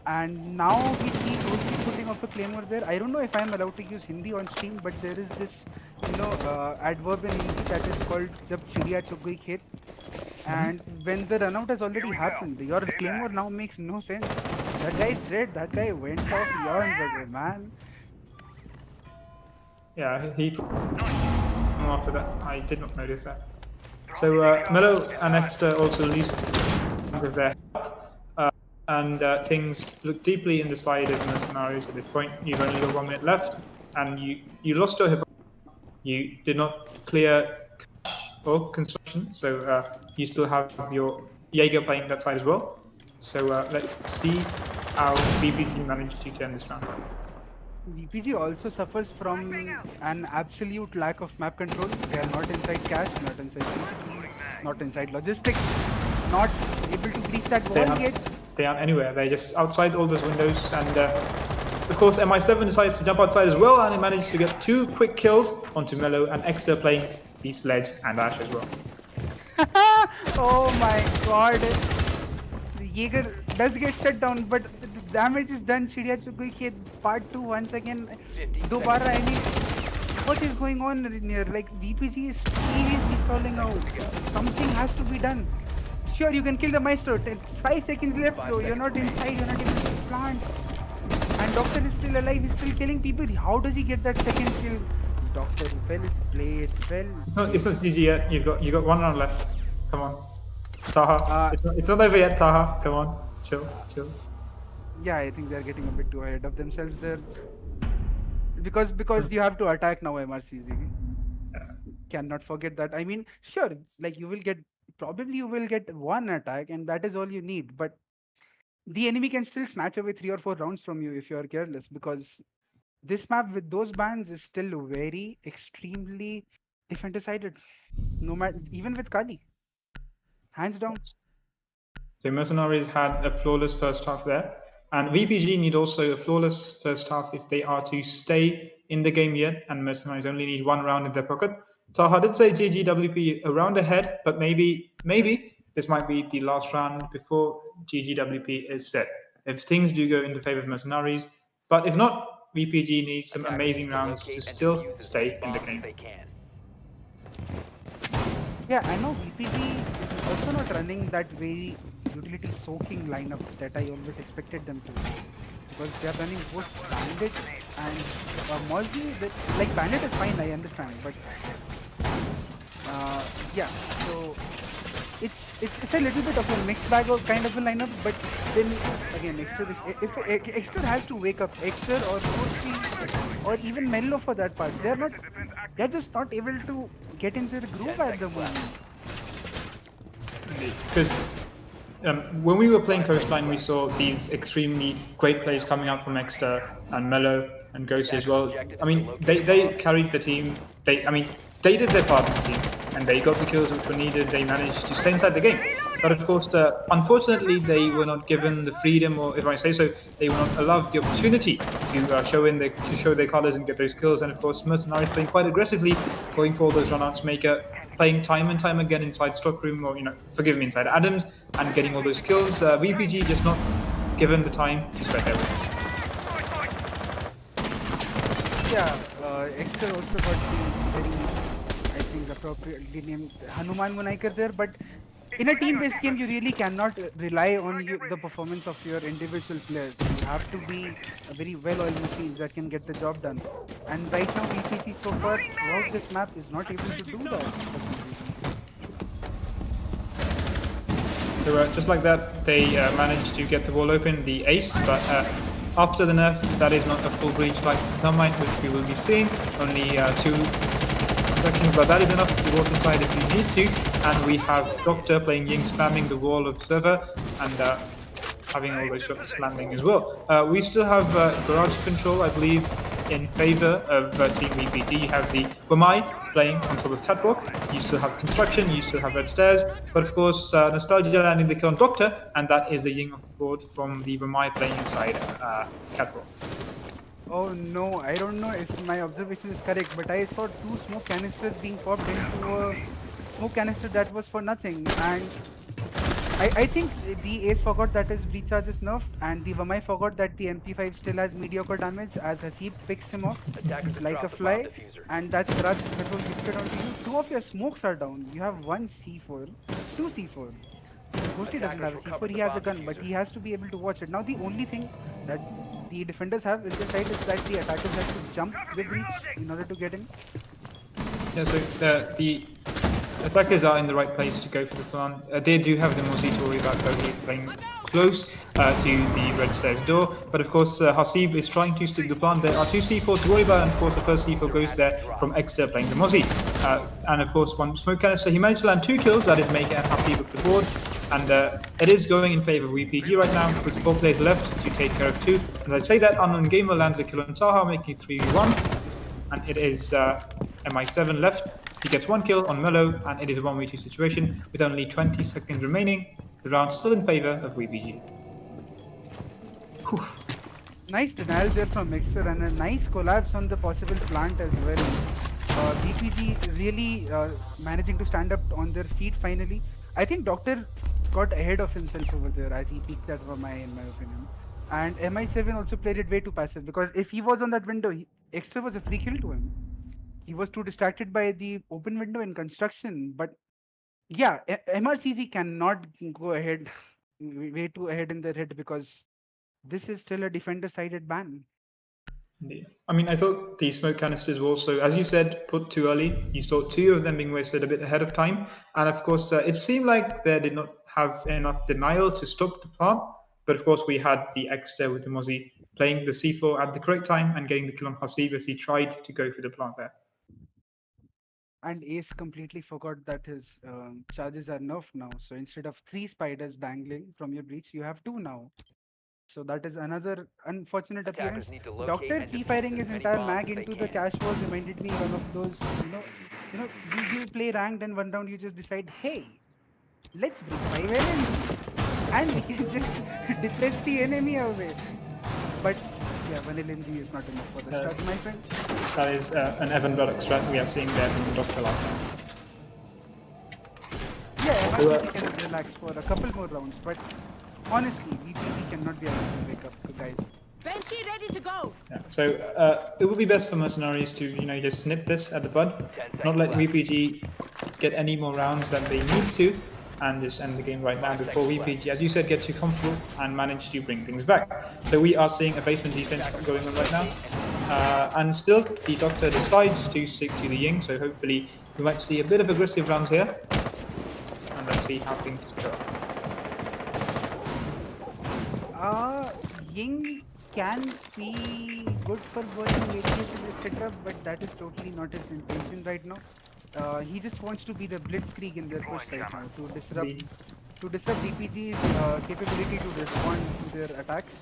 And now we see Rosie putting off a claymore there. I don't know if I'm allowed to use Hindi on stream, but there is this, adverb in Hindi that is called "Jab chidiya chug gayi khet." And when the runout has already happened, your claymore now makes no sense. That guy is dead. That guy went off yawns ago, man. Yeah, he. After that, I did not notice that. So Mello and Exeter also lose with their and things look deeply in the side of Mercenaries at this point. You've only got 1 minute left, and you lost your hip. You did not clear cash or construction, so you still have your Jaeger playing that side as well. So let's see how VPG managed to turn this round. VPG also suffers from an absolute lack of map control. They are not inside cash, not inside CCTV, not inside logistics, not able to breach that wall yet. They aren't anywhere. They're just outside all those windows, and of course MI7 decides to jump outside as well, and he managed to get 2 quick kills onto Mello and Exeter playing the Sledge and Ash as well. Oh my god. Jaeger does get shut down, but the damage is done. Chidiya Chugui Khet part 2 once again. Dobara, I mean, what is going on in here? Like, VPG is seriously stalling out. Something has to be done. Sure, you can kill the Maestro. 5 seconds left though. You're not inside, you're not even in the plant. And Doctor is still alive, he's still killing people. How does he get that second kill? Doctor, well played, well. No, it's not GG yet. You got 1 round left. Come on, Taha. It's not over yet, Taha. Come on, chill. Yeah, I think they're getting a bit too ahead of themselves there. Because you have to attack now, MRCZ. Cannot forget that. I mean, sure, like you will get 1 attack, and that is all you need. But the enemy can still snatch away 3 or 4 rounds from you if you are careless, because this map with those bans is still very extremely defender sided. No matter, even with Kali. hands down. So Mercenaries had a flawless first half there. And VPG need also a flawless first half if they are to stay in the game yet, and Mercenaries only need one round in their pocket. Taha did say GGWP a round ahead, but maybe this might be the last round before GGWP is set. If things do go in the favor of Mercenaries, but if not, VPG needs some Attackers amazing need to rounds to locate and still defuse as stay many in the bombs as game. they can. Yeah, I know VPG is also not running that very utility soaking lineup that I always expected them to, because they are running both Bandit and Mozzie. Like Bandit is fine, I understand, but yeah, so it's a little bit of a mixed bag of kind of a lineup. But then again, if Exter has to wake up, Exter or Roshi or even Mello for that part, they're just not able to get into the groove 10 at the seconds left. moment. Because when we were playing Coastline, we saw these extremely great plays coming out from Exeter and Mello and Ghost as well. I mean, they carried the team. They did their part in the team, and they got the kills which were needed. They managed to stay inside the game. But of course, unfortunately, they were not given the freedom, or if I say so, they were not allowed the opportunity to show their colors and get those kills. And of course, Mercenaries playing quite aggressively, going for those runouts, Maker playing time and time again inside Stockroom, or forgive me, inside Adams, and getting all those kills. VPG just not given the time to spread their wings. Yeah, Exter also got the very, I think, appropriately named Hanuman Munaikar there. But in a team-based game, you really cannot rely on the performance of your individual players. You have to be a very well-oiled machine that can get the job done. And right now, VPG so far throughout this map is not able to do that. For some reason. So just like that, they managed to get the wall open, the ace, but after the nerf, that is not a full breach like Thermite, which we will be seeing. Only 2 seconds, but that is enough to walk inside if you need to. And we have Doctor playing Ying, spamming the wall of server, and having all those shots landing as well. We still have garage control, I believe, in favor of Team VPD. You have the Wamai playing on top of Catwalk. You still have Construction, you still have Red Stairs, but of course, Nostalgia landing the kill on Doctor, and that is a Ying off the board from the Wamai playing inside Catwalk. Oh no, I don't know if my observation is correct, but I saw 2 smoke canisters being popped into a smoke canister that was for nothing. And I think the Ace forgot that his breach charge is nerfed, and the Vamai forgot that the MP5 still has mediocre damage as Hasib picks him off Attackers have like a dropped the bomb fly, diffuser. and that's Raj that was gifted onto you. 2 of your smokes are down. You have 1 C4, 2 C4. Ghosty doesn't have a C4, he has a gun, but he has to be able to watch it. Now the only thing that the defenders have in this side is that the attackers have to jump the breach in order to get in. Yeah, so the attackers are in the right place to go for the plan. They do have the Mozzie to worry about, though he's playing close to the Red Stairs door. But of course, Hasib is trying to stick the plan. There are 2 C4 to worry about, and of course, the first C4 goes there from Exeter playing the Mozzie. And of course, 1 smoke canister. He managed to land 2 kills. That is Maker and Hasib up the board. And it is going in favor of VPG right now, with 4 players left to take care of 2. And I'd say that Unknown Gamer lands a kill on Taha, making it 3v1. And it is MI7 left. He gets 1 kill on Mello, and it is a 1v2 situation with only 20 seconds remaining. The round still in favor of VPG. Whew. Nice denial there from Mixer, and a nice collapse on the possible plant as well. VPG really managing to stand up on their feet finally. I think Doctor got ahead of himself over there as he peeked at Vamai, in my opinion. And MI7 also played it way too passive, because if he was on that window, Extra was a free kill to him. He was too distracted by the open window in construction. But yeah, MRCZ cannot go ahead way too ahead in their head, because this is still a defender-sided ban. Yeah. I mean, I thought the smoke canisters were also, as you said, put too early. You saw 2 of them being wasted a bit ahead of time. And of course, it seemed like they did not have enough denial to stop the plant. But of course, we had the Exeter with the Mozzie playing the C4 at the correct time and getting the kill on Hasib as he tried to go for the plant there. And Ace completely forgot that his charges are nerfed now. So instead of 3 spiders dangling from your breach, you have 2 now. So that is another unfortunate appearance. Attackers need to locate Doctor and free defuse firing as his many entire bombs mag as they into the can. cash walls reminded me one of those, you play ranked and one round you just decide, hey, Let's bring 5 enemies and we can just depress the enemy away. But yeah, 1 LNG is not enough for the start, my friend. That is an Evan Braddock strat we are seeing there from Dr. Last time. Yeah, MRCZ can relax for a couple more rounds, but honestly, VPG cannot be allowed to wake up, guys. Benchy ready to go. Yeah. So it would be best for Mercenaries to, just nip this at the bud, 10 not let seconds left. VPG get any more rounds than they need to, and just end the game right now before VPG, as you said, get too comfortable and manage to bring things back. So we are seeing a basement defense going on right now, and still the Doctor decides to stick to the Ying. So hopefully we might see a bit of aggressive rounds here, and let's see how things go. Ying can be good for working radiation, etc., but that is totally not his intention right now. He just wants to be the blitzkrieg in their push right now to disrupt VPG's capability to respond to their attacks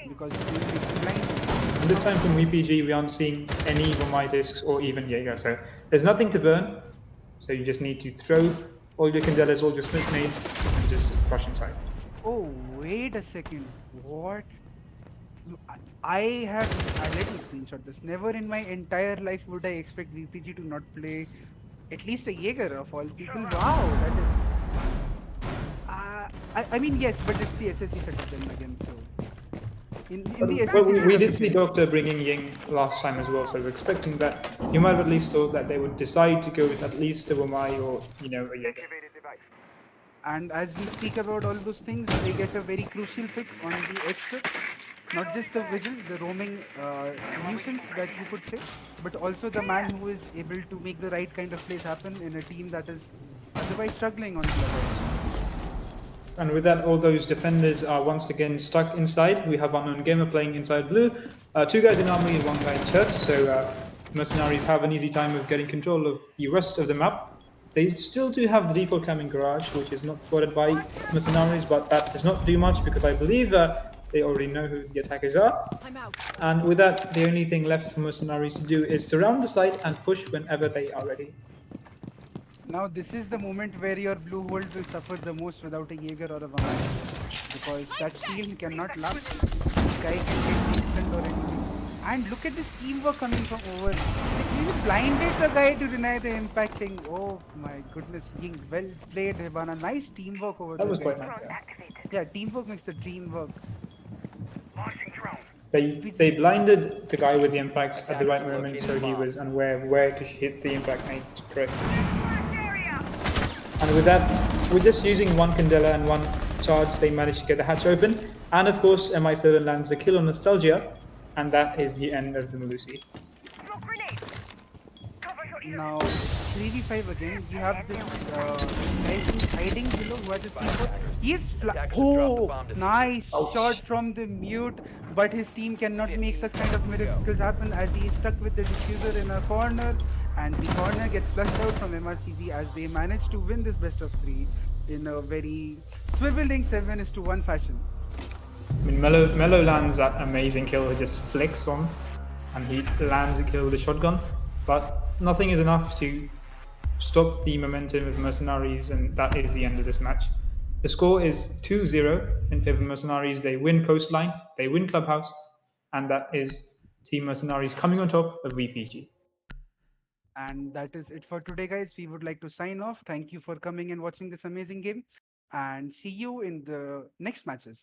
because Ying is blind. And this time from VPG, we aren't seeing any Vomai discs or even Jaeger, so there's nothing to burn. So you just need to throw all your Candelas, all your Smith nades, and just crush inside. Oh, wait a second. What? Let me screenshot this. Never in my entire life would I expect VPG to not play at least a Jaeger of all people. Wow, that is. I mean, yes, but it's the SSC setup then again, so. In the Well, SSC we setup, did see Doctor bringing Ying last time as well, so we're expecting that. You might have at least thought that they would decide to go with at least a Vomai or, a Jaeger. And as we speak about all those things, they get a very crucial pick on the extra. Not just the vigil, the roaming nuisance that you could say, but also the man who is able to make the right kind of plays happen in a team that is otherwise struggling on Clubhouse. And with that, all those defenders are once again stuck inside. We have Unknown Gamer playing inside blue. 2 guys in army and 1 guy in church, so Mercenaries have an easy time of getting control of the rest of the map. They still do have the default cam in garage, which is not spotted by Mercenaries, but that does not do much because I believe they already know who the attackers are. I'm out. And with that, the only thing left for Mercenaries to do is surround the site and push whenever they are ready. Now this is the moment where your blue hold will suffer the most without a Jaeger or a Vamai, because that shield cannot last. This guy can get instant or anything. And look at this teamwork coming from over. Like, he blinded the guy to deny the impact thing. Oh my goodness, Ying, well played, Hibana. Nice teamwork over there. That was quite nice. Yeah, teamwork makes the dream work. They blinded the guy with the impacts at the right moment, so he was unaware where to hit the impact nade correct. And with that, with just using 1 Candela and 1 charge, they managed to get the hatch open. And of course, MI7 lands the kill on Nostalgia, and that is the end of the Malusi. Now, 3v5 again. You have this guy who's hiding below who has a teamwork. He is oh, nice shot from the mute, but his team cannot make such kind of miracles happen as he is stuck with the diffuser in a corner, and the corner gets flushed out from MRCZ as they manage to win this best of 3 in a very swiveling 7-1 fashion. I mean, Mello lands that amazing kill. He just flicks on, and he lands a kill with a shotgun. But nothing is enough to stop the momentum of Mercenaries, and that is the end of this match. The score is 2-0 in favor of Mercenaries. They win Coastline, they win Clubhouse, and that is Team Mercenaries coming on top of VPG. And that is it for today, guys. We would like to sign off. Thank you for coming and watching this amazing game, and see you in the next matches.